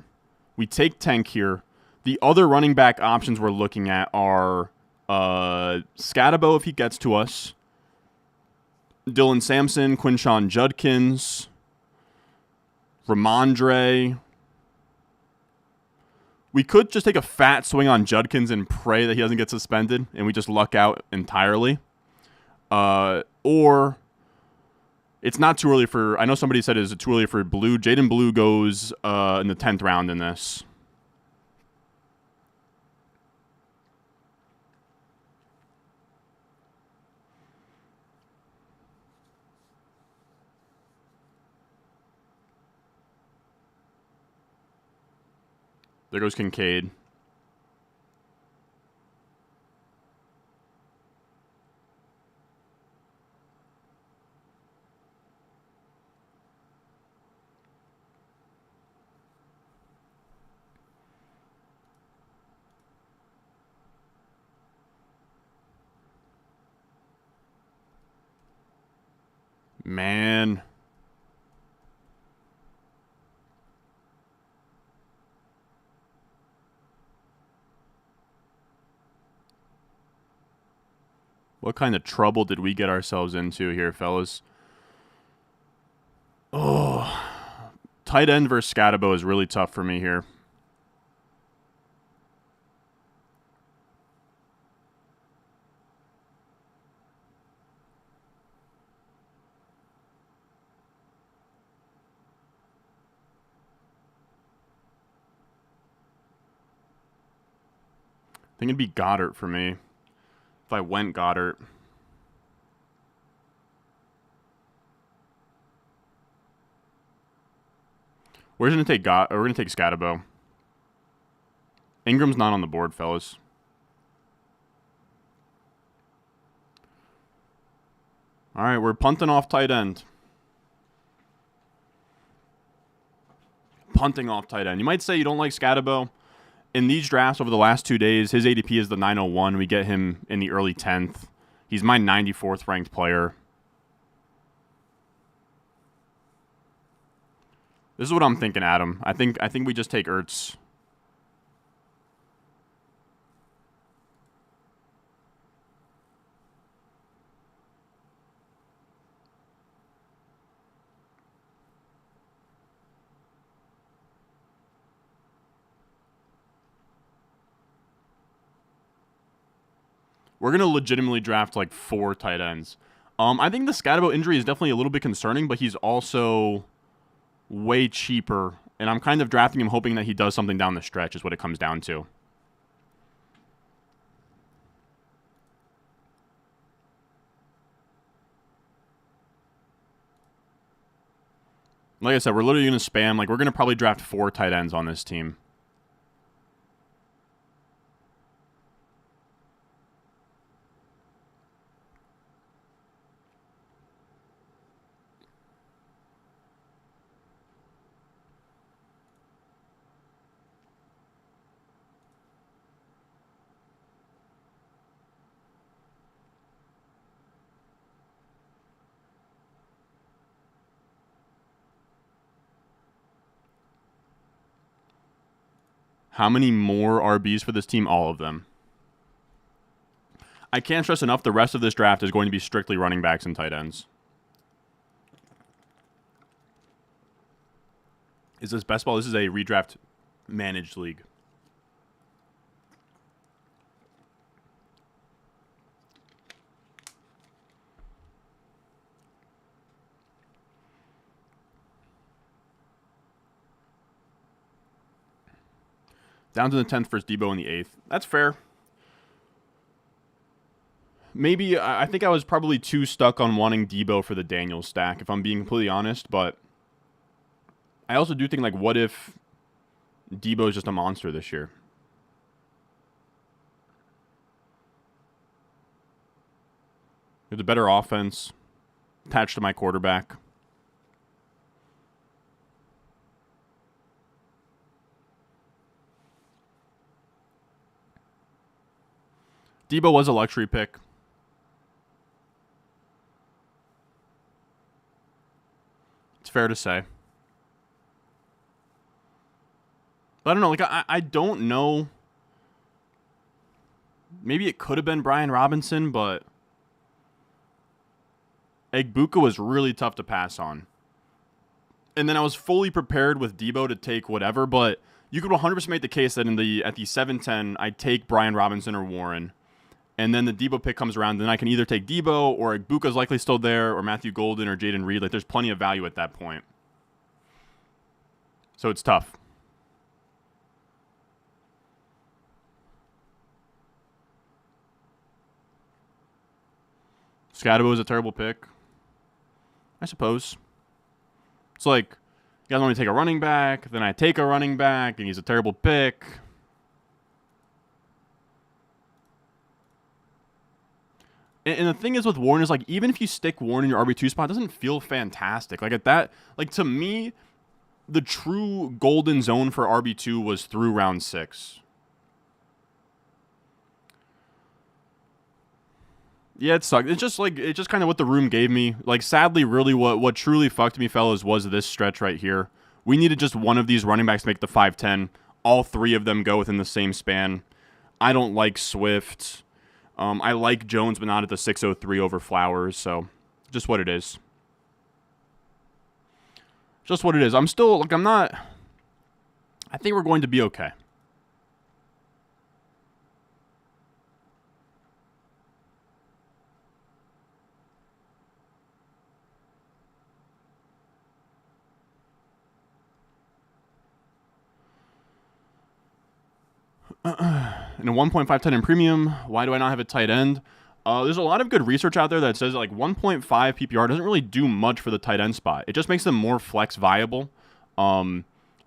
We take Tank here. The other running back options we're looking at are Scatabo if he gets to us, Dylan Sampson, Quinshon Judkins, Ramondre. We could just take a fat swing on Judkins and pray that he doesn't get suspended, and we just luck out entirely. Or it's not too early for... I know somebody said, is it too early for Blue? Jaden Blue goes in the 10th round in this. There goes Kincaid. Man. What kind of trouble did we get ourselves into here, fellas? Oh. Tight end versus Scatabo is really tough for me here. I think it'd be Goddard for me. If I went Goddard. We're gonna take we're gonna take Scatabo. Ingram's not on the board, fellas. All right, we're punting off tight end. Punting off tight end. You might say you don't like Scatabo. In these drafts over the last 2 days, his ADP is the 901. We get him in the early 10th. He's my 94th ranked player. This is what I'm thinking, Adam. I think we just take Ertz. We're going to legitimately draft like 4 tight ends. I think the Scatabo injury is definitely a little bit concerning, but he's also way cheaper. And I'm kind of drafting him hoping that he does something down the stretch is what it comes down to. Like I said, we're literally going to spam. Like, we're going to probably draft 4 tight ends on this team. How many more RBs for this team? All of them. I can't stress enough, the rest of this draft is going to be strictly running backs and tight ends. Is this best ball? This is a redraft managed league. Down to the 10th versus Debo in the 8th. That's fair. Maybe, I think I was probably too stuck on wanting Debo for the Daniels stack, if I'm being completely honest, but I also do think, like, what if Debo is just a monster this year? It's a better offense attached to my quarterback. Debo was a luxury pick. fair to say. But I don't know. Like, I don't know. Maybe it could have been Brian Robinson, but Egbuka was really tough to pass on. And then I was fully prepared with Debo to take whatever, but you could 100% make the case that at the 7-10, I'd take Brian Robinson or Warren. And then the Debo pick comes around, then I can either take Debo, or Egbuka's likely still there, or Matthew Golden or Jaden Reed. Like, there's plenty of value at that point. So it's tough. Scadabo is a terrible pick, I suppose. It's like, you guys want me to take a running back, then I take a running back, and he's a terrible pick. And the thing is with Warren is, like, even if you stick Warren in your RB2 spot, it doesn't feel fantastic. Like, at that, like, to me, the true golden zone for RB2 was through round 6. Yeah, it sucked. It's just kind of what the room gave me. Like, sadly, really what truly fucked me, fellas, was this stretch right here. We needed just one of these running backs to make the 5-10. All three of them go within the same span. I don't like Swift. I like Jones, but not at the 603 over Flowers. So, just what it is. Just what it is. I'm still, like, I'm not... I think we're going to be okay. In a 1.5 in premium, why do I not have a tight end? There's a lot of good research out there that says like 1.5 PPR doesn't really do much for the tight end spot. It just makes them more flex viable.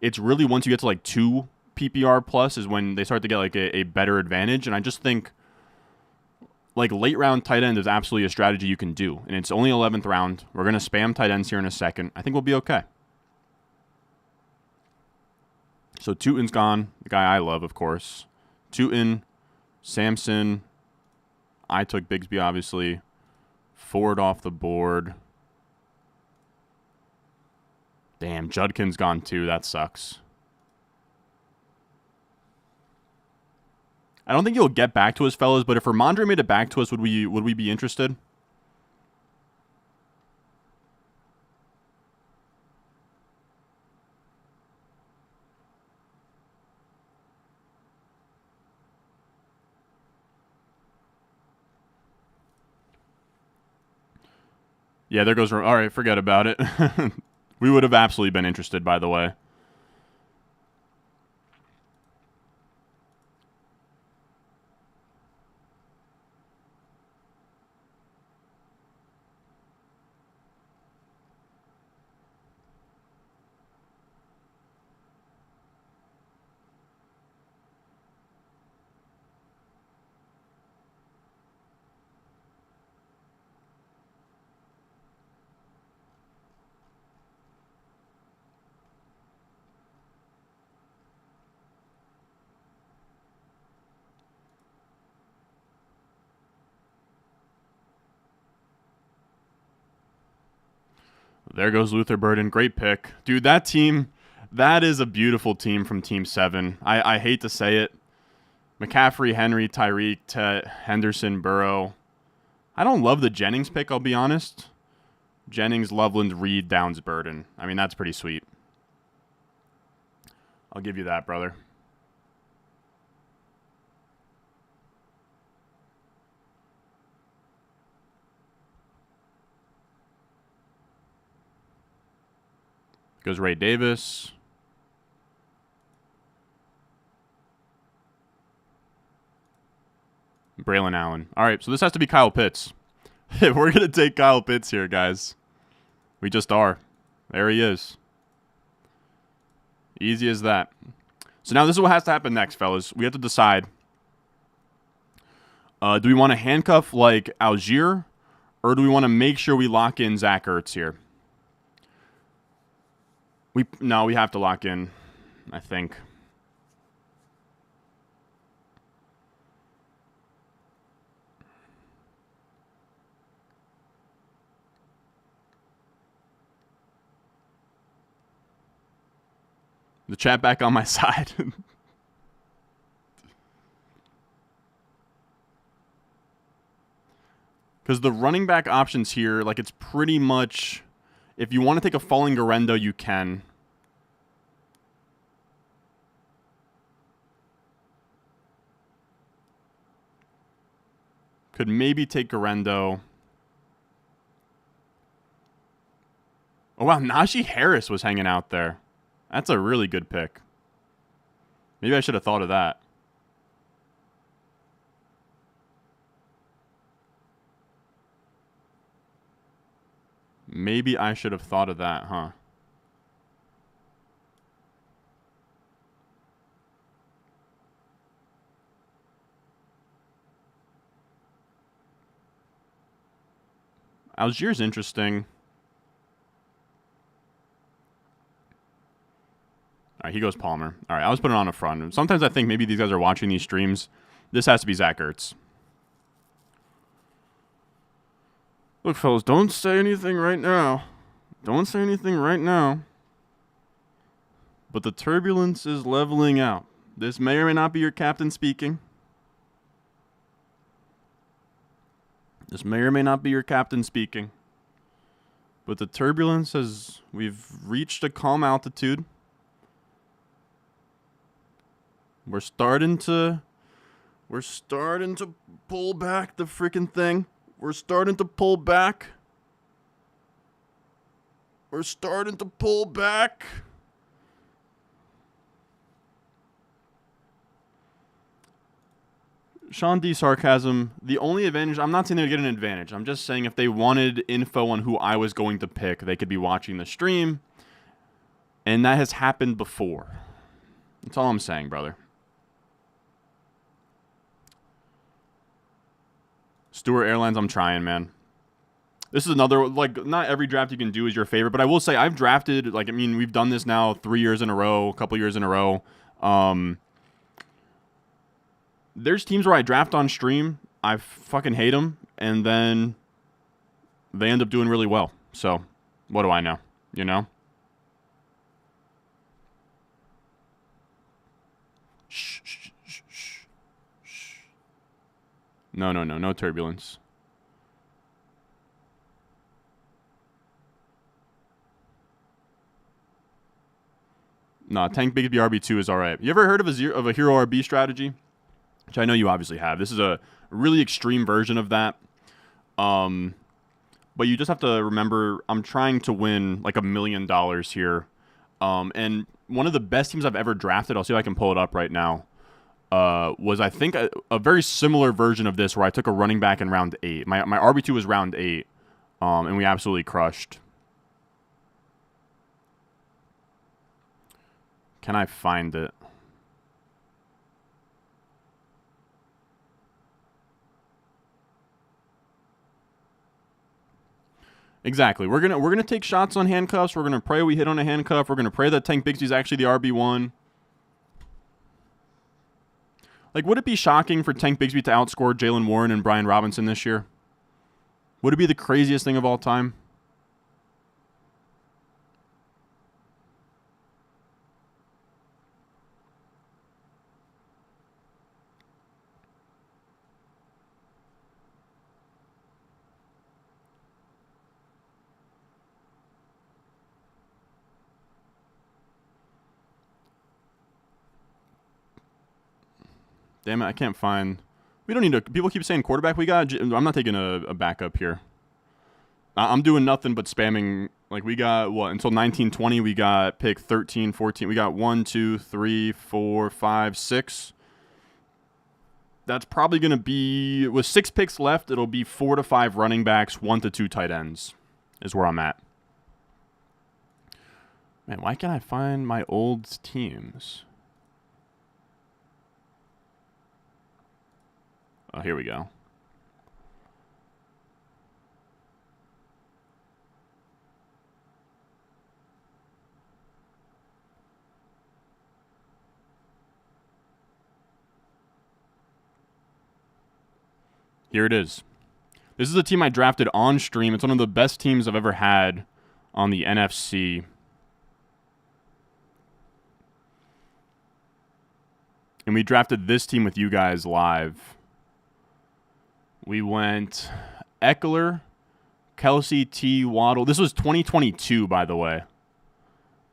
It's really once you get to like 2 PPR plus is when they start to get like a better advantage. And I just think like late round tight end is absolutely a strategy you can do. And it's only 11th round. We're going to spam tight ends here in a second. I think we'll be okay. So Tootin's gone. The guy I love, of course. Tootin, Samson. I took Bigsby, obviously. Ford off the board. Damn, Judkin's gone too. That sucks. I don't think he'll get back to us, fellas, but if Ramondre made it back to us, would we be interested? Yeah, there goes... All right, forget about it. We would have absolutely been interested, by the way. There goes Luther Burden. Great pick. Dude, that team, that is a beautiful team from Team 7. I hate to say it. McCaffrey, Henry, Tyreek, Henderson, Burrow. I don't love the Jennings pick, I'll be honest. Jennings, Loveland, Reed, Downs, Burden. I mean, that's pretty sweet. I'll give you that, brother. Goes Ray Davis. Braylon Allen. All right, so this has to be Kyle Pitts. We're going to take Kyle Pitts here, guys. We just are. There he is. Easy as that. So now this is what has to happen next, fellas. We have to decide. Do we want to handcuff like Algier, or do we want to make sure we lock in Zach Ertz here? No, we have to lock in, I think. The chat back on my side. Because the running back options here, like, it's pretty much... If you want to take a falling Garendo, you can. Could maybe take Garendo. Oh, wow. Najee Harris was hanging out there. That's a really good pick. Maybe I should have thought of that. Maybe I should have thought of that, huh? Algiers interesting. All right, he goes Palmer. All right, I was putting on a front. Sometimes I think maybe these guys are watching these streams. This has to be Zach Ertz. Look, fellas, don't say anything right now. Don't say anything right now. But the turbulence is leveling out. This may or may not be your captain speaking. This may or may not be your captain speaking. But the turbulence has... We've reached a calm altitude. We're starting to pull back the freaking thing. We're starting to pull back. We're starting to pull back. Sean D. Sarcasm. The only advantage... I'm not saying they'd get an advantage. I'm just saying if they wanted info on who I was going to pick, they could be watching the stream. And that has happened before. That's all I'm saying, brother. Stewart Airlines, I'm trying, man. This is another, like, not every draft you can do is your favorite, but I will say I've drafted, like, I mean, we've done this now 3 years in a row, a couple years in a row. There's teams where I draft on stream, I fucking hate them, and then they end up doing really well. So, what do I know, you know? Shh, shh, shh, shh, shh. No turbulence. No, Tank Bigsby RB2 is all right. You ever heard of a hero RB strategy? Which I know you obviously have. This is a really extreme version of that. But you just have to remember, I'm trying to win like $1 million here. And one of the best teams I've ever drafted, I'll see if I can pull it up right now, was I think a very similar version of this where I took a running back in round 8. My RB2 was round 8, and we absolutely crushed. Can I find it? Exactly. We're gonna take shots on handcuffs. We're gonna pray we hit on a handcuff. We're gonna pray that Tank Bixby's actually the RB1. Like, would it be shocking for Tank Bigsby to outscore Jaylen Warren and Brian Robinson this year? Would it be the craziest thing of all time? Damn it, I can't find... We don't need to... People keep saying quarterback. I'm not taking a backup here. I'm doing nothing but spamming. Like, we got, what, until 1920, we got pick 13, 14. We got 1, 2, 3, 4, 5, 6. That's probably going to be... With 6 picks left, it'll be 4 to 5 running backs, 1 to 2 tight ends is where I'm at. Man, why can't I find my old teams? Oh, here we go. Here it is. This is a team I drafted on stream. It's one of the best teams I've ever had on the NFC. And we drafted this team with you guys live. We went Eckler, Kelsey, T, Waddle. This was 2022, by the way.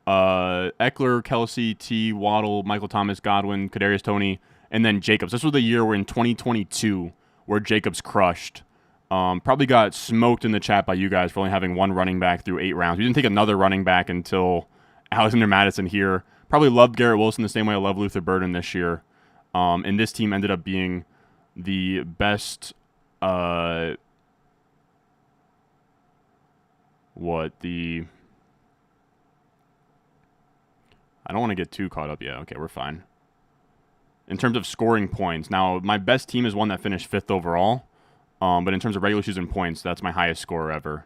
Eckler, Kelsey, T, Waddle, Michael Thomas, Godwin, Kadarius Toney, and then Jacobs. This was the year where in 2022 where Jacobs crushed. Probably got smoked in the chat by you guys for only having one running back through 8 rounds. We didn't take another running back until Alexander Madison here. Probably loved Garrett Wilson the same way I love Luther Burden this year. And this team ended up being the best. I don't want to get too caught up yet. Okay, we're fine. In terms of scoring points, now my best team is one that finished 5th overall. But in terms of regular season points, that's my highest score ever.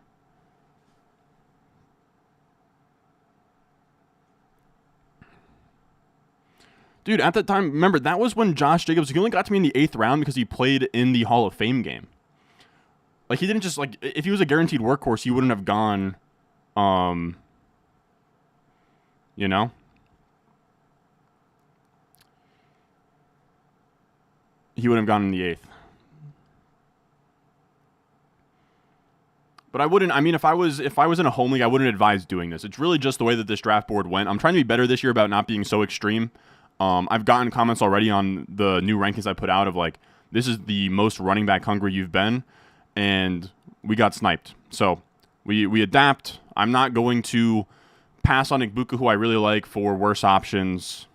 Dude, at that time, remember, that was when Josh Jacobs, he only got to me in the 8th round because he played in the Hall of Fame game. Like, he didn't just, like, if he was a guaranteed workhorse, he wouldn't have gone, you know? He wouldn't have gone in the 8th. But I wouldn't, I mean, if I was in a home league, I wouldn't advise doing this. It's really just the way that this draft board went. I'm trying to be better this year about not being so extreme. I've gotten comments already on the new rankings I put out of like, this is the most running back hungry you've been, and we got sniped. So we adapt. I'm not going to pass on Igbuka, who I really like, for worse options.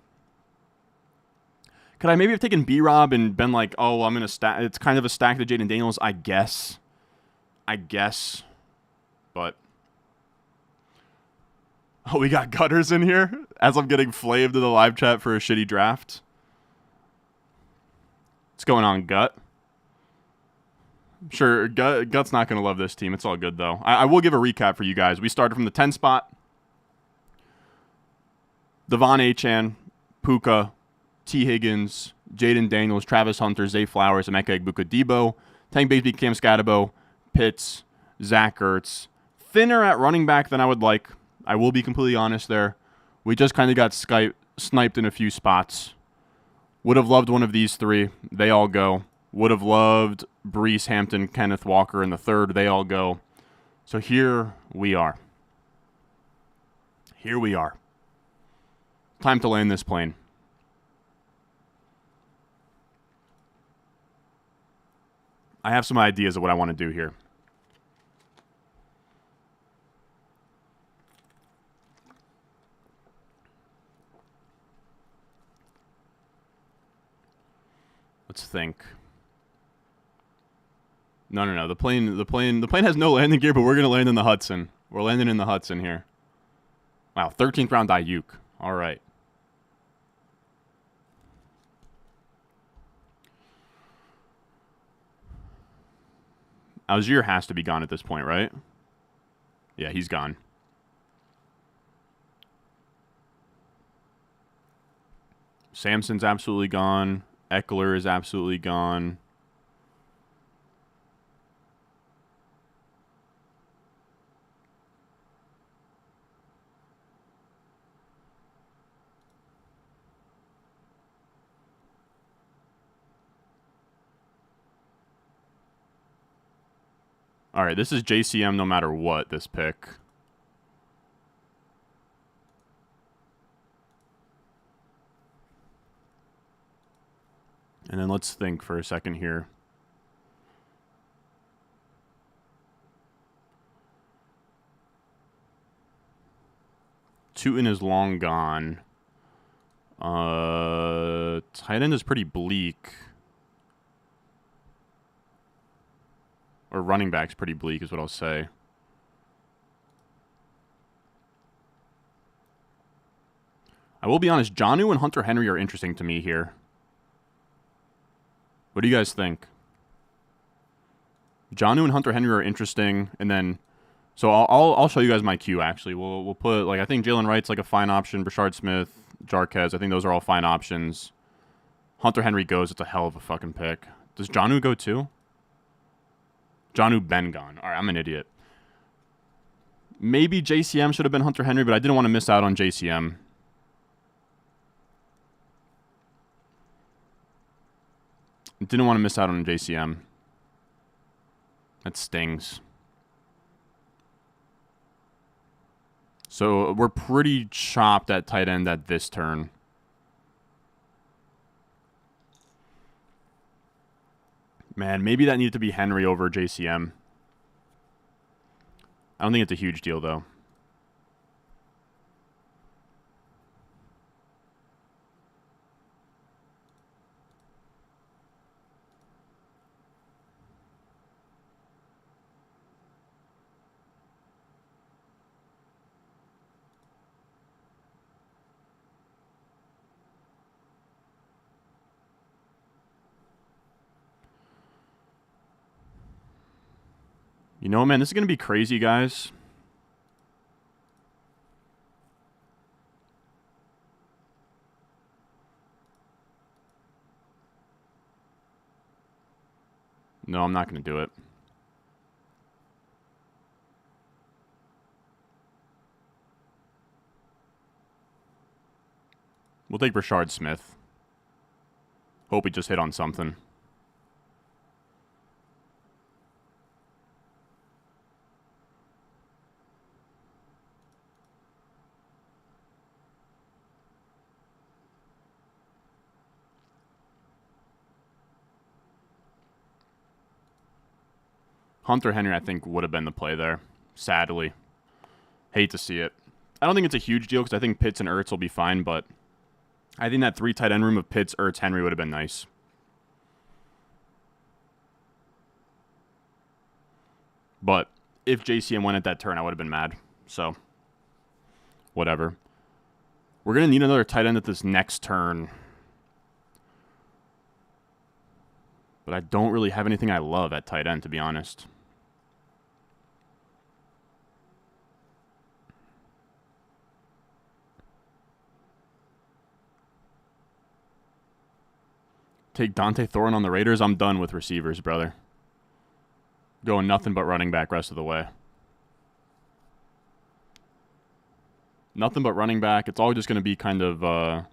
Could I maybe have taken B-Rob and been like, oh, I'm going to stack, it's kind of a stack to Jaden Daniels? I guess. But oh, we got Gutters in here as I'm getting flamed in the live chat for a shitty draft. What's going on, Gut? Sure, Gut's not going to love this team. It's all good, though. I will give a recap for you guys. We started from the 10 spot. Devon Achane, Puka, T. Higgins, Jaden Daniels, Travis Hunter, Zay Flowers, Emeka Egbuka Debo, Tank Bigsby, Cam Scatabo, Pitts, Zach Ertz. Thinner at running back than I would like. I will be completely honest there. We just kind of got sniped in a few spots. Would have loved one of these 3. They all go. Would have loved Breece, Hampton, Kenneth Walker in the 3rd. They all go. So here we are. Here we are. Time to land this plane. I have some ideas of what I want to do here. Let's think. No. The plane has no landing gear, but we're gonna land in the Hudson. We're landing in the Hudson here. Wow, 13th round Ayuk. All right. Algier has to be gone at this point, right? Yeah, he's gone. Samson's absolutely gone. Eckler is absolutely gone. All right, this is JCM no matter what, this pick. And then let's think for a second here. Tootin is long gone. Tight end is pretty bleak. Or running back's pretty bleak is what I'll say. I will be honest, Jonnu and Hunter Henry are interesting to me here. What do you guys think? Jonnu and Hunter Henry are interesting, and then, so I'll show you guys my queue. Actually, we'll put like I think Jalen Wright's like a fine option. Brashard Smith, Jarquez, I think those are all fine options. Hunter Henry goes. It's a hell of a fucking pick. Does Jonnu go too? Jonnu Ben gone. All right, I'm an idiot. Maybe JCM should have been Hunter Henry, but I didn't want to miss out on JCM. Didn't want to miss out on JCM. That stings. So we're pretty chopped at tight end at this turn. Man, maybe that needed to be Henry over JCM. I don't think it's a huge deal, though. You know, man, this is going to be crazy, guys. No, I'm not going to do it. We'll take Rashard Smith. Hope he just hit on something. Hunter Henry, I think, would have been the play there. Sadly. Hate to see it. I don't think it's a huge deal because I think Pitts and Ertz will be fine, but I think that 3 tight end room of Pitts, Ertz, Henry would have been nice. But if JCM went at that turn, I would have been mad. So, whatever. We're going to need another tight end at this next turn. But I don't really have anything I love at tight end, to be honest. Take Dante Thorne on the Raiders. I'm done with receivers, brother. Going nothing but running back rest of the way. Nothing but running back. It's all just going to be kind of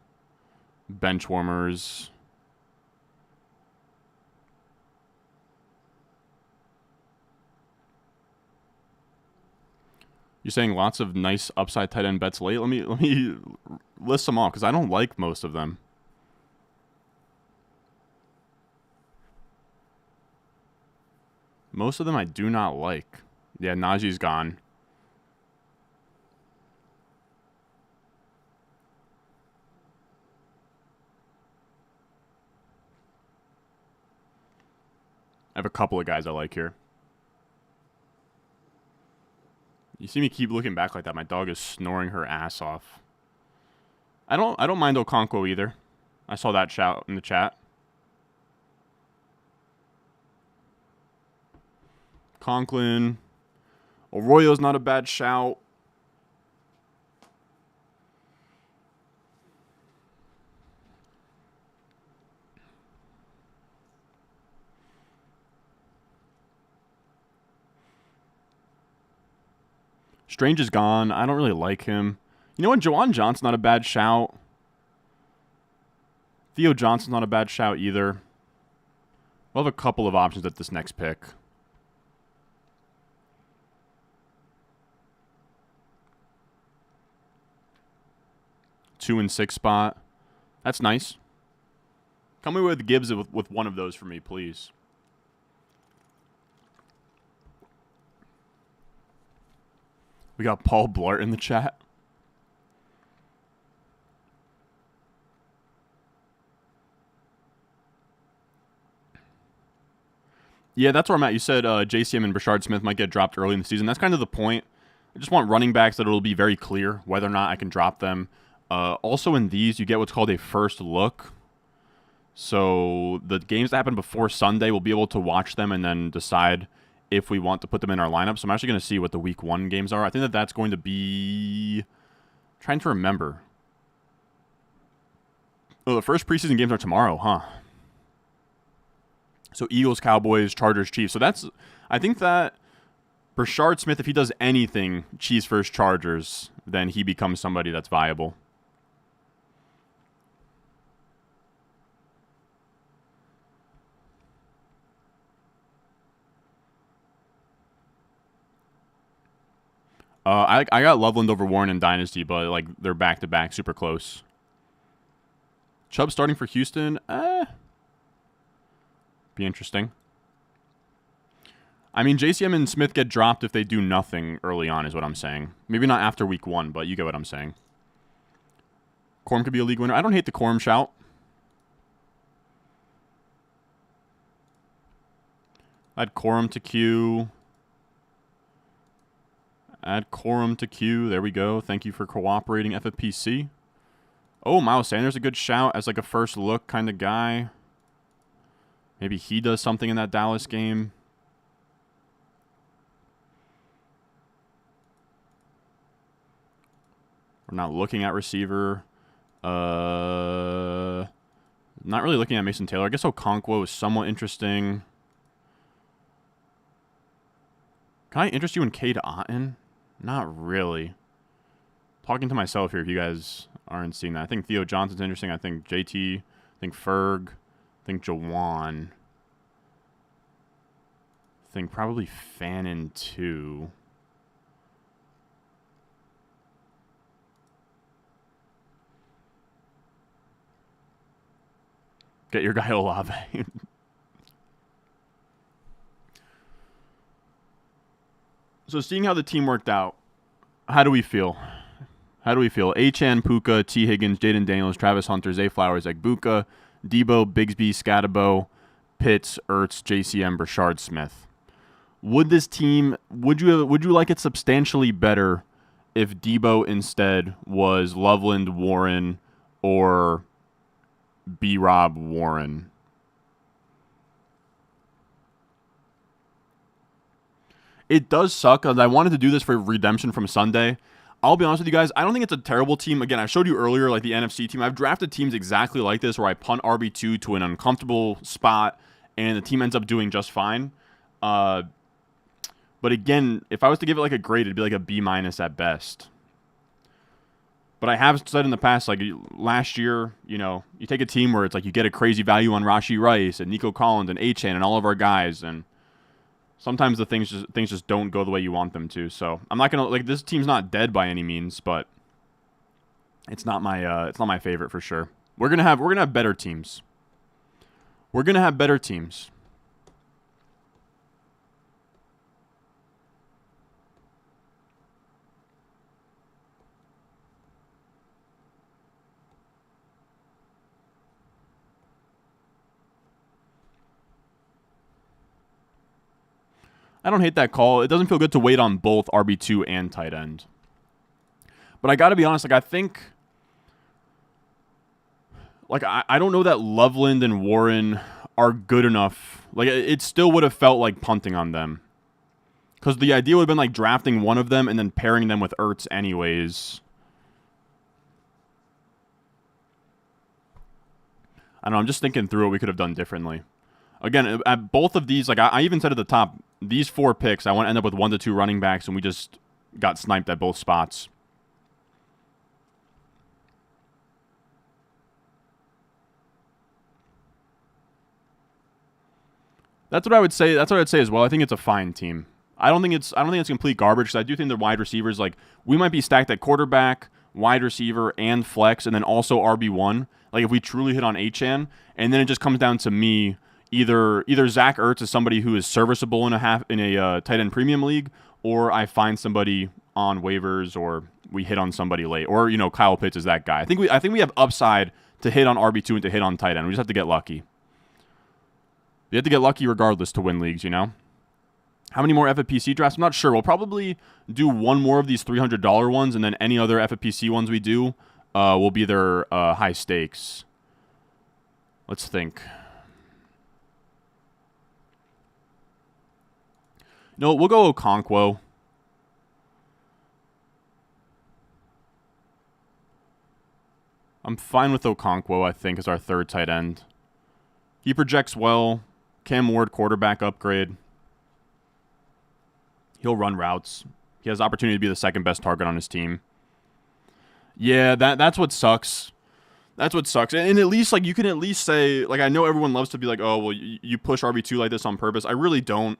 bench warmers. You're saying lots of nice upside tight end bets late? Let me list them all because I don't like most of them. Most of them I do not like. Yeah, Najee's gone. I have a couple of guys I like here. You see me keep looking back like that. My dog is snoring her ass off. I don't mind Okonkwo either. I saw that shout in the chat. Conklin. Arroyo's not a bad shout. Strange is gone. I don't really like him. You know what? Jawan Johnson's not a bad shout. Theo Johnson's not a bad shout either. We'll have a couple of options at this next pick. 2 and 6 spot. That's nice. Come away with Gibbs with one of those for me, please. We got Paul Blart in the chat. Yeah, that's where I'm at. You said JCM and Rashard Smith might get dropped early in the season. That's kind of the point. I just want running backs that it'll be very clear whether or not I can drop them. Also in these, you get what's called a first look. So the games that happen before Sunday, we'll be able to watch them and then decide if we want to put them in our lineup. So I'm actually going to see what the week 1 games are. I think that's going to be... I'm trying to remember. Oh, the first preseason games are tomorrow, huh? So Eagles, Cowboys, Chargers, Chiefs. So that's... I think that Rashard Smith, if he does anything Chiefs versus Chargers, then he becomes somebody that's viable. I got Loveland over Warren in Dynasty, but like they're back to back, super close. Chubb starting for Houston, be interesting. I mean, JCM and Smith get dropped if they do nothing early on, is what I'm saying. Maybe not after week 1, but you get what I'm saying. Corum could be a league winner. I don't hate the Corum shout. Add Corum to queue. Add Corum to queue. There we go. Thank you for cooperating, FFPC. Oh, Miles Sanders, a good shout as like a first look kind of guy. Maybe he does something in that Dallas game. We're not looking at receiver. Not really looking at Mason Taylor. I guess Okonkwo is somewhat interesting. Can I interest you in Cade Otton? Not really. Talking to myself here if you guys aren't seeing that. I think Theo Johnson's interesting. I think JT. I think Ferg. I think Jawan. I think probably Fannin too. Get your guy Olave. So seeing how the team worked out, how do we feel? How do we feel? Achan, Puka, T. Higgins, Jaden Daniels, Travis Hunter, Zay Flowers, Egbuka, Debo, Bigsby, Scatabo, Pitts, Ertz, JCM, Brashard Smith. Would this team, would you like it substantially better if Debo instead was Loveland, Warren, or B-Rob, Warren? It does suck because I wanted to do this for redemption from Sunday. I'll be honest with you guys. I don't think it's a terrible team. Again, I showed you earlier, like the NFC team. I've drafted teams exactly like this where I punt RB2 to an uncomfortable spot and the team ends up doing just fine. But again, if I was to give it like a grade, it'd be like a B- at best. But I have said in the past, like last year, you know, you take a team where it's like you get a crazy value on Rashee Rice and Nico Collins and Achan and all of our guys, and sometimes the things just don't go the way you want them to. So I'm not gonna this team's not dead by any means, but it's not my favorite for sure. We're gonna have better teams. We're gonna have better teams. I don't hate that call. It doesn't feel good to wait on both RB2 and tight end. But I got to be honest, like I think, like I don't know that Loveland and Warren are good enough. Like it still would have felt like punting on them. Because the idea would have been like drafting one of them and then pairing them with Ertz anyways. I don't know, I'm just thinking through what we could have done differently. Again, at both of these, like I even said at the top, these 4 picks, I want to end up with 1 to 2 running backs, and we just got sniped at both spots. That's what I would say. That's what I'd say as well. I think it's a fine team. I don't think it's complete garbage, because I do think the wide receivers, like we might be stacked at quarterback, wide receiver, and flex, and then also RB1. Like if we truly hit on Achan, and then it just comes down to me. Either Zach Ertz is somebody who is serviceable in a tight end premium league, or I find somebody on waivers, or we hit on somebody late, or Kyle Pitts is that guy. I think we have upside to hit on RB2 and to hit on tight end. We just have to get lucky. You have to get lucky regardless to win leagues. How many more FFPC drafts? I'm not sure. We'll probably do one more of these $300 ones, and then any other FFPC ones we do will be their high stakes. Let's think. No, we'll go Okonkwo. I'm fine with Okonkwo, I think, as our third tight end. He projects well. Cam Ward, quarterback upgrade. He'll run routes. He has the opportunity to be the second best target on his team. Yeah, that's what sucks. That's what sucks. And at least, you can at least say, I know everyone loves to be like, oh, well, you push RB2 like this on purpose. I really don't.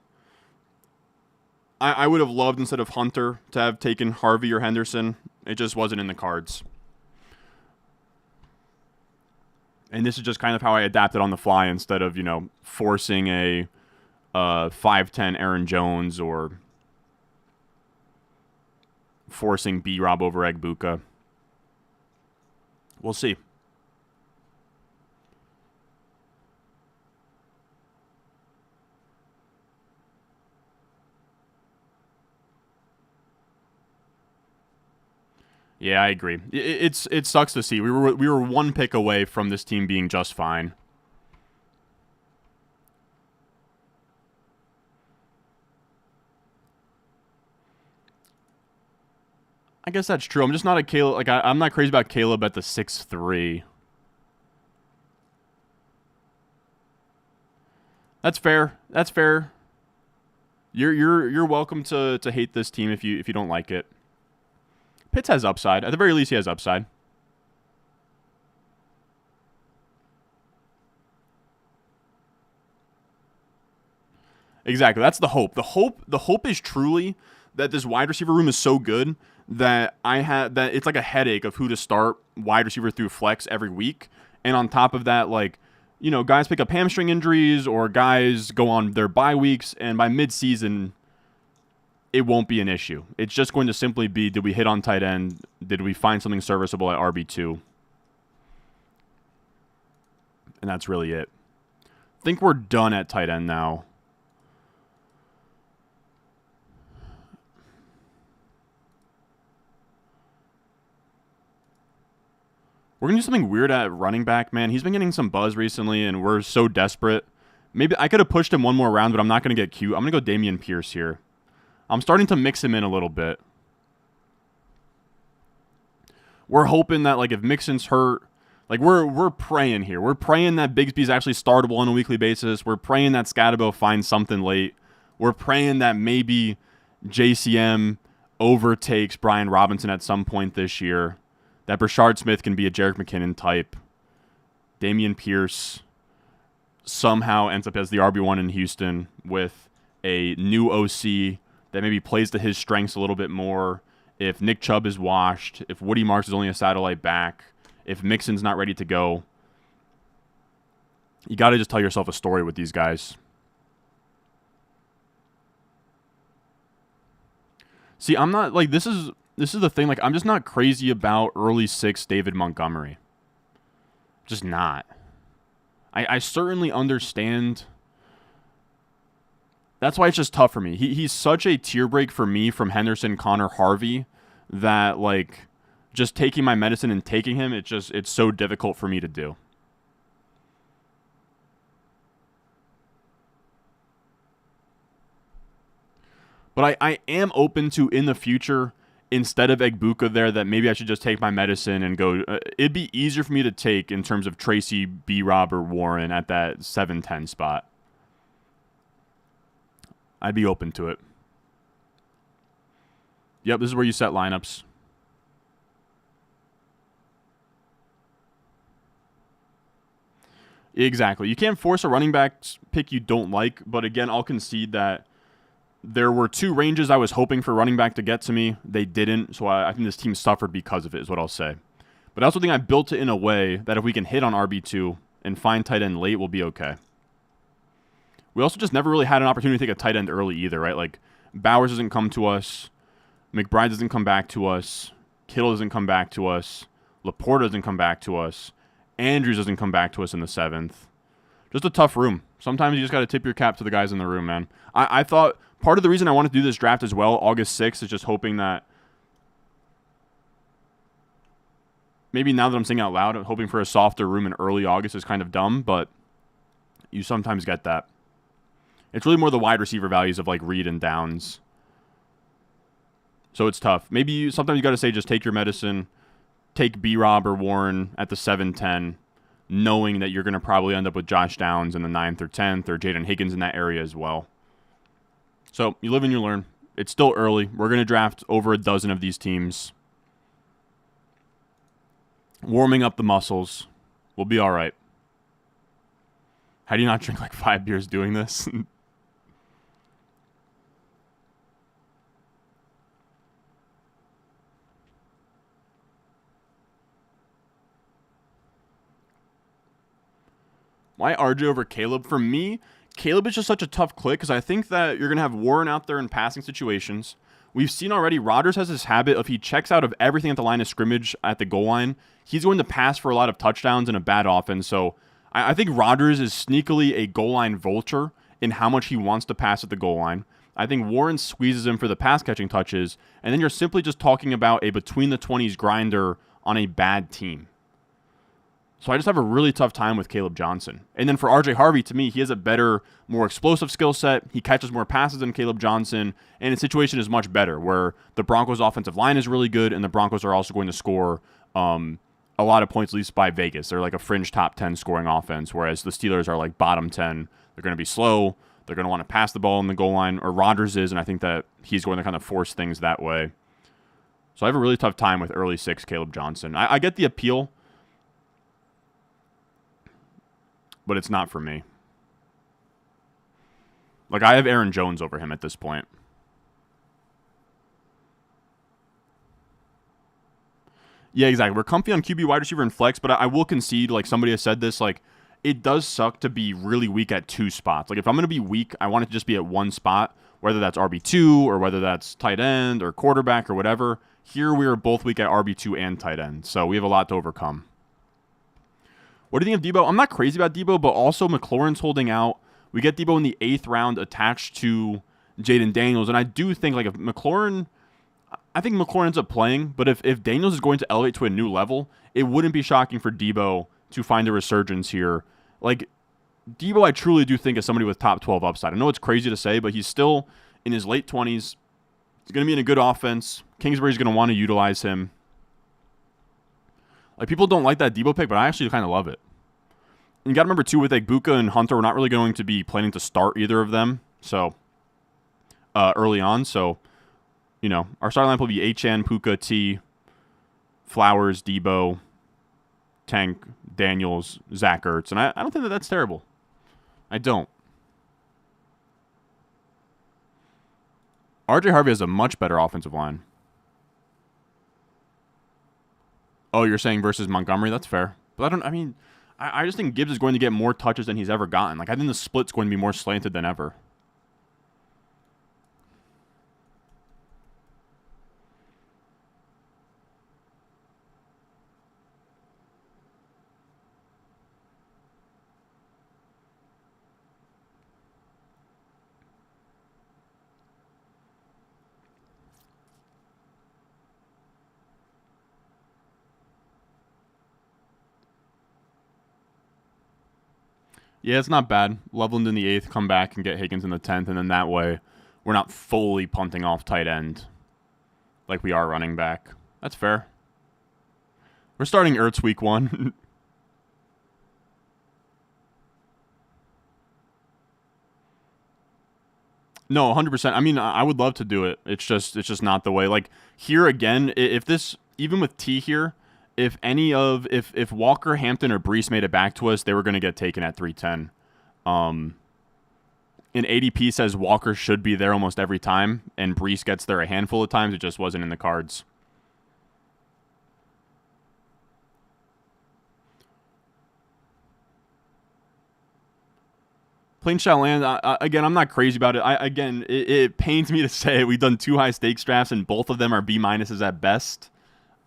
I would have loved, instead of Hunter, to have taken Harvey or Henderson. It just wasn't in the cards. And this is just kind of how I adapted on the fly, instead of, forcing a 5'10 Aaron Jones or forcing B-Rob over Egbuka. We'll see. Yeah, I agree. It sucks to see. We were one pick away from this team being just fine. I guess that's true. I'm just not a Caleb. Like I'm not crazy about Caleb at the 6'3". That's fair. That's fair. You're welcome to hate this team if you don't like it. Pitts has upside. At the very least, he has upside. Exactly. That's the hope. The hope is truly that this wide receiver room is so good that it's like a headache of who to start wide receiver through flex every week. And on top of that, like, guys pick up hamstring injuries or guys go on their bye weeks, and by midseason, it won't be an issue. It's just going to simply be, did we hit on tight end? Did we find something serviceable at RB2? And that's really it. I think we're done at tight end now. We're going to do something weird at running back, man. He's been getting some buzz recently, and we're so desperate. Maybe I could have pushed him one more round, but I'm not going to get cute. I'm going to go Dameon Pierce here. I'm starting to mix him in a little bit. We're hoping that, like, if Mixon's hurt, like, we're praying here. We're praying that Bigsby's actually startable on a weekly basis. We're praying that Scatabo finds something late. We're praying that maybe JCM overtakes Brian Robinson at some point this year. That Brashard Smith can be a Jerick McKinnon type. Dameon Pierce somehow ends up as the RB1 in Houston with a new OC that maybe plays to his strengths a little bit more. If Nick Chubb is washed, if Woody Marks is only a satellite back, if Mixon's not ready to go, you got to just tell yourself a story with these guys. See, I'm not, like, this is the thing. Like, I'm just not crazy about early 6 David Montgomery. Just not. I certainly understand. That's why it's just tough for me. He's such a tier break for me from Henderson, Connor, Harvey, that, like, just taking my medicine and taking him, it's so difficult for me to do. But I am open to, in the future, instead of Egbuka there, that maybe I should just take my medicine and go. It'd be easier for me to take in terms of Tracy, B-Rob, or Warren at that 7-10 spot. I'd be open to it. Yep, this is where you set lineups. Exactly. You can't force a running back pick you don't like, but again, I'll concede that there were 2 ranges I was hoping for running back to get to me. They didn't, so I think this team suffered because of it, is what I'll say. But I also think I built it in a way that if we can hit on RB2 and find tight end late, we'll be okay. We also just never really had an opportunity to take a tight end early either, right? Like, Bowers doesn't come to us. McBride doesn't come back to us. Kittle doesn't come back to us. Laporta doesn't come back to us. Andrews doesn't come back to us in the 7th. Just a tough room. Sometimes you just got to tip your cap to the guys in the room, man. I thought part of the reason I wanted to do this draft as well, August 6th, is just hoping that maybe now that I'm saying out loud, I'm hoping for a softer room in early August is kind of dumb, but you sometimes get that. It's really more the wide receiver values of, like, Reed and Downs. So it's tough. Maybe sometimes you got to say just take your medicine, take B-Rob or Warren at the 7-10, knowing that you're going to probably end up with Josh Downs in the 9th or 10th or Jaden Higgins in that area as well. So you live and you learn. It's still early. We're going to draft over a dozen of these teams. Warming up the muscles. We'll be all right. How do you not drink like 5 beers doing this? Why RJ over Caleb? For me, Caleb is just such a tough click because I think that you're going to have Warren out there in passing situations. We've seen already Rodgers has this habit of he checks out of everything at the line of scrimmage at the goal line. He's going to pass for a lot of touchdowns in a bad offense. So I think Rodgers is sneakily a goal line vulture in how much he wants to pass at the goal line. I think Warren squeezes him for the pass catching touches. And then you're simply just talking about a between the 20s grinder on a bad team. So I just have a really tough time with Caleb Johnson. And then for RJ Harvey, to me, he has a better, more explosive skill set. He catches more passes than Caleb Johnson. And his situation is much better, where the Broncos' offensive line is really good, and the Broncos are also going to score a lot of points, at least by Vegas. They're like a fringe top 10 scoring offense, whereas the Steelers are like bottom 10. They're going to be slow. They're going to want to pass the ball in the goal line, or Rodgers is, and I think that he's going to kind of force things that way. So I have a really tough time with early 6 Caleb Johnson. I get the appeal, but it's not for me. Like, I have Aaron Jones over him at this point. Yeah, exactly. We're comfy on QB, wide receiver, and flex, but I will concede, like somebody has said this, like, it does suck to be really weak at 2 spots. Like, if I'm going to be weak, I want it to just be at 1 spot, whether that's RB2 or whether that's tight end or quarterback or whatever. Here we are both weak at RB2 and tight end, so we have a lot to overcome. What do you think of Debo? I'm not crazy about Debo, but also McLaurin's holding out. We get Debo in the 8th round attached to Jaden Daniels, and I do think, like, if McLaurin... I think McLaurin ends up playing, but if Daniels is going to elevate to a new level, it wouldn't be shocking for Debo to find a resurgence here. Like, Debo, I truly do think is somebody with top 12 upside. I know it's crazy to say, but he's still in his late 20s. He's going to be in a good offense. Kingsbury's going to want to utilize him. Like, people don't like that Debo pick, but I actually kind of love it. And you got to remember, too, with Egbuka and Hunter, we're not really going to be planning to start either of them. So, early on. So, you know, our starting line will be Achane, Puka, T, Flowers, Debo, Tank, Daniels, Zach Ertz. And I don't think that that's terrible. I don't. RJ Harvey has a much better offensive line. Oh, you're saying versus Montgomery? That's fair. But I just think Gibbs is going to get more touches than he's ever gotten. Like, I think the split's going to be more slanted than ever. Yeah, it's not bad. Loveland in the 8th, come back and get Higgins in the 10th, and then that way we're not fully punting off tight end like we are running back. That's fair. We're starting Ertz week 1. No, 100%. I mean, I would love to do it. It's just not the way. Like, here again, if this, even with T here, if Walker, Hampton, or Breece made it back to us, they were going to get taken at 310. And ADP says Walker should be there almost every time, and Breece gets there a handful of times. It just wasn't in the cards. Plain shall land. Again, I'm not crazy about it. It pains me to say it. We've done 2 high stakes drafts, and both of them are B- at best.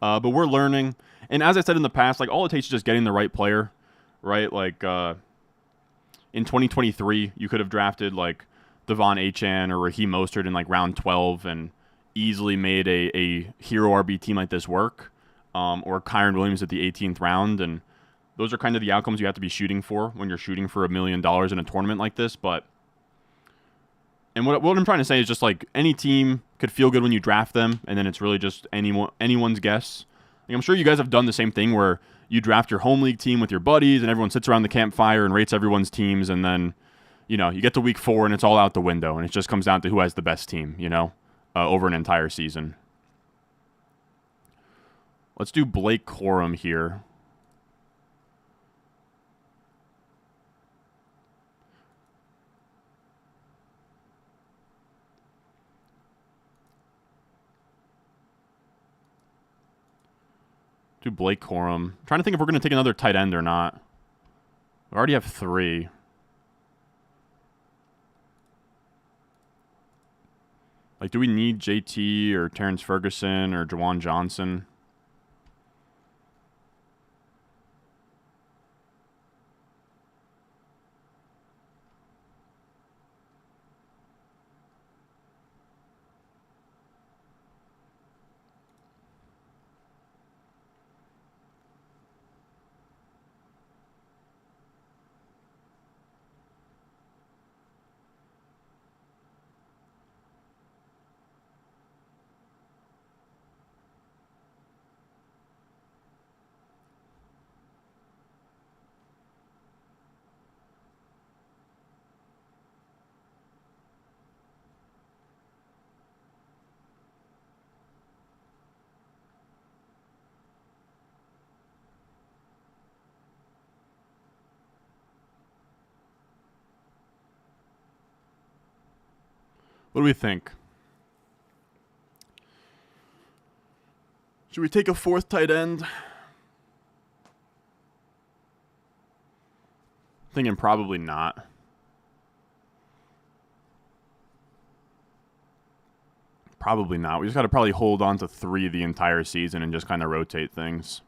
But we're learning. And as I said in the past, like, all it takes is just getting the right player, right? Like, in 2023, you could have drafted, like, Devon Achane or Raheem Mostert in, like, round 12 and easily made a hero RB team like this work. Or Kyron Williams at the 18th round. And those are kind of the outcomes you have to be shooting for when you're shooting for $1 million in a tournament like this. And what I'm trying to say is just, like, any team could feel good when you draft them, and then it's really just anyone's guess. Like, I'm sure you guys have done the same thing where you draft your home league team with your buddies, and everyone sits around the campfire and rates everyone's teams, and then, you know, you get to week 4 and it's all out the window, and it just comes down to who has the best team, you know, over an entire season. Let's do Blake Corum here. Do Blake Corum. I'm trying to think if we're going to take another tight end or not. We already have 3. Like, do we need JT or Terrence Ferguson or Jawan Johnson? What do we think? Should we take a 4th tight end? Thinking probably not. Probably not. We just got to probably hold on to 3 the entire season and just kind of rotate things.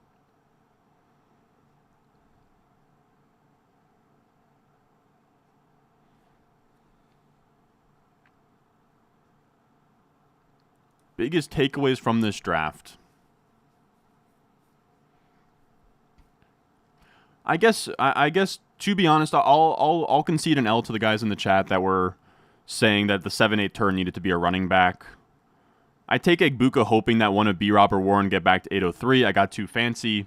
Biggest takeaways from this draft. I guess to be honest, I'll concede an L to the guys in the chat that were saying that the 7-8 turn needed to be a running back. I take Egbuka hoping that one of B-Rob or Warren get back to 803. I got too fancy.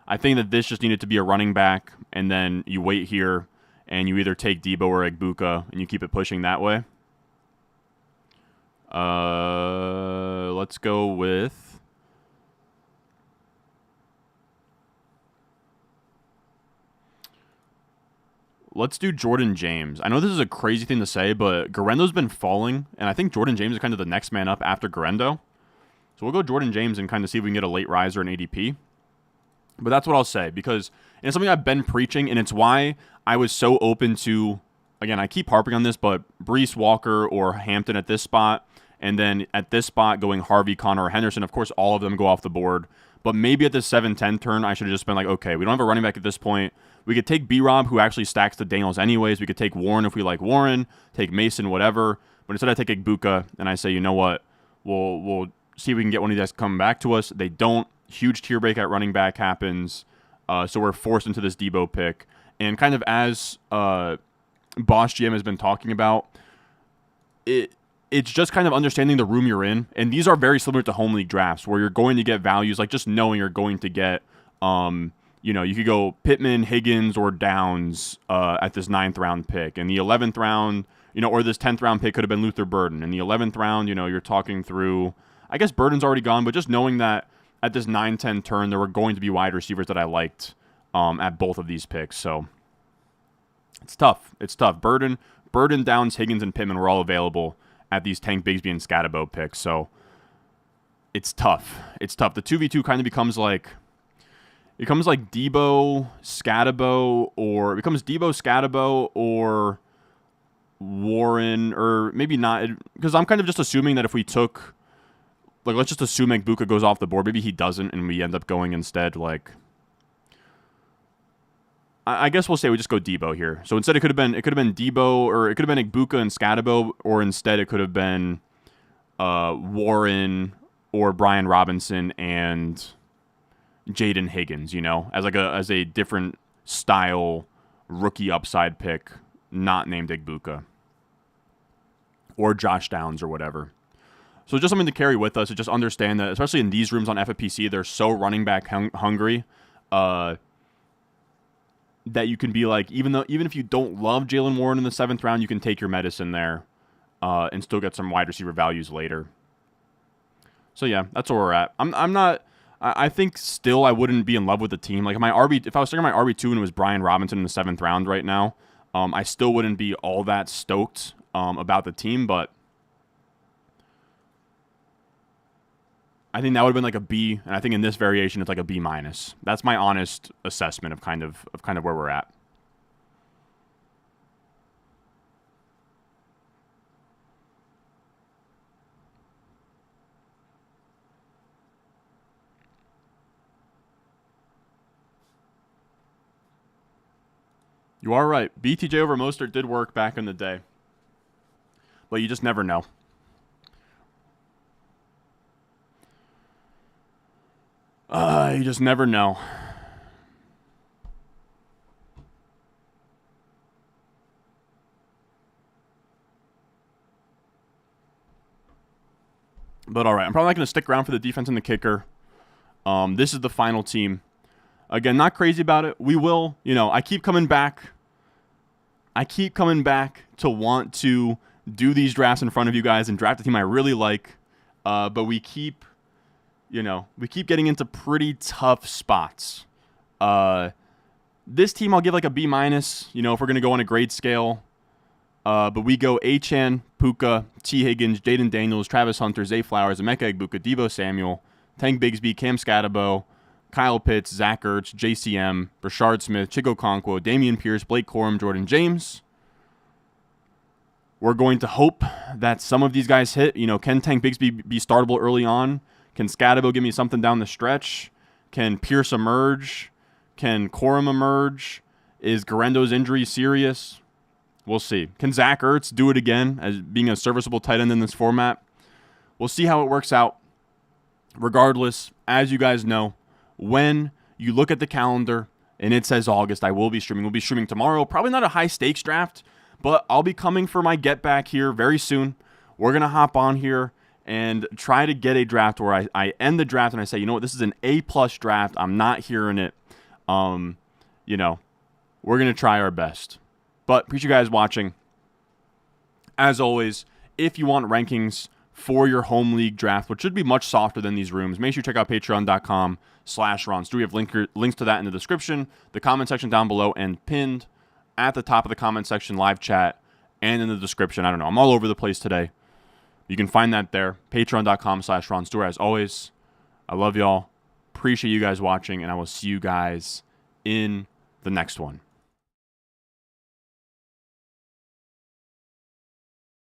I think that this just needed to be a running back, and then you wait here, and you either take Debo or Egbuka, and you keep it pushing that way. Let's go with... Let's do Jordan James. I know this is a crazy thing to say, but Garendo's been falling, and I think Jordan James is kind of the next man up after Garendo. So we'll go Jordan James and kind of see if we can get a late riser in ADP. But that's what I'll say, because it's something I've been preaching, and it's why I was so open to, again, I keep harping on this, but Breece, Walker, or Hampton at this spot, and then at this spot going Harvey, Connor, or Henderson. Of course, all of them go off the board. But maybe at this 7-10 turn, I should have just been like, okay, we don't have a running back at this point. We could take B-Rob, who actually stacks the Daniels anyways. We could take Warren if we like Warren, take Mason, whatever. But instead I take Egbuka, and I say, you know what, we'll see if we can get one of these guys to come back to us. They don't. Huge tier break at running back happens. So we're forced into this Debo pick. And kind of as Boss GM has been talking about, it's just kind of understanding the room you're in. And these are very similar to home league drafts where you're going to get values, like just knowing you're going to get, you could go Pittman, Higgins, or Downs at this 9th round pick. And the 11th round, or this 10th round pick could have been Luther Burden. In the 11th round, you're talking through, I guess Burden's already gone, but just knowing that at this 9-10 turn, there were going to be wide receivers that I liked at both of these picks. So it's tough. It's tough. Burden, Downs, Higgins, and Pittman were all available at these Tank Bigsby and Scatabo picks. So it's tough. It's tough. The 2v2 kind of becomes like Debo, Scatabo, or it becomes Debo, Scatabo, or Warren, or maybe not, because I'm kind of just assuming that if we took, like, let's just assume Egbuka goes off the board. Maybe he doesn't, and we end up going instead, like, I guess we'll say we just go Debo here. So instead it could have been Debo, or it could have been Egbuka and Scatabo, or instead it could have been Warren or Brian Robinson and Jaden Higgins, as a different style rookie upside pick, not named Egbuka. Or Josh Downs or whatever. So just something to carry with us, to just understand that, especially in these rooms on FFPC, they're so running back hungry that you can be like, even if you don't love Jaylen Warren in the 7th round, you can take your medicine there and still get some wide receiver values later. So yeah, that's where we're at. I'm not. I think still I wouldn't be in love with the team. Like if I was starting my RB2 and it was Brian Robinson in the 7th round right now, I still wouldn't be all that stoked about the team. But I think that would have been like a B, and I think in this variation it's like a B-. That's my honest assessment of kind of where we're at. You are right. BTJ over Mostert did work back in the day. But you just never know. You just never know. But all right, I'm probably not going to stick around for the defense and the kicker. This is the final team. Again, not crazy about it. We will, I keep coming back. To want to do these drafts in front of you guys and draft a team I really like. But we keep getting into pretty tough spots. This team I'll give like a B-, if we're going to go on a grade scale. But we go Achane, Puka, T. Higgins, Jaden Daniels, Travis Hunter, Zay Flowers, Emeka Egbuka, Deebo Samuel, Tank Bigsby, Cam Scatabo, Kyle Pitts, Zach Ertz, JCM, Brashard Smith, Chico Okonkwo, Dameon Pierce, Blake Corum, Jordan James. We're going to hope that some of these guys hit. Can Tank Bigsby be startable early on? Can Scatabo give me something down the stretch? Can Pierce emerge? Can Corum emerge? Is Garendo's injury serious? We'll see. Can Zach Ertz do it again as being a serviceable tight end in this format? We'll see how it works out. Regardless, as you guys know, when you look at the calendar and it says August, I will be streaming. We'll be streaming tomorrow. Probably not a high-stakes draft, but I'll be coming for my get back here very soon. We're going to hop on here and try to get a draft where I end the draft and I say, you know what, this is an A-plus draft. I'm not hearing it. We're going to try our best. But appreciate you guys watching. As always, if you want rankings for your home league draft, which should be much softer than these rooms, make sure you check out patreon.com/Ron. We have links to that in the description, the comment section down below, and pinned at the top of the comment section, live chat, and in the description. I don't know. I'm all over the place today. You can find that there. Patreon.com/Ron Stewart. As always, I love y'all. Appreciate you guys watching, and I will see you guys in the next one.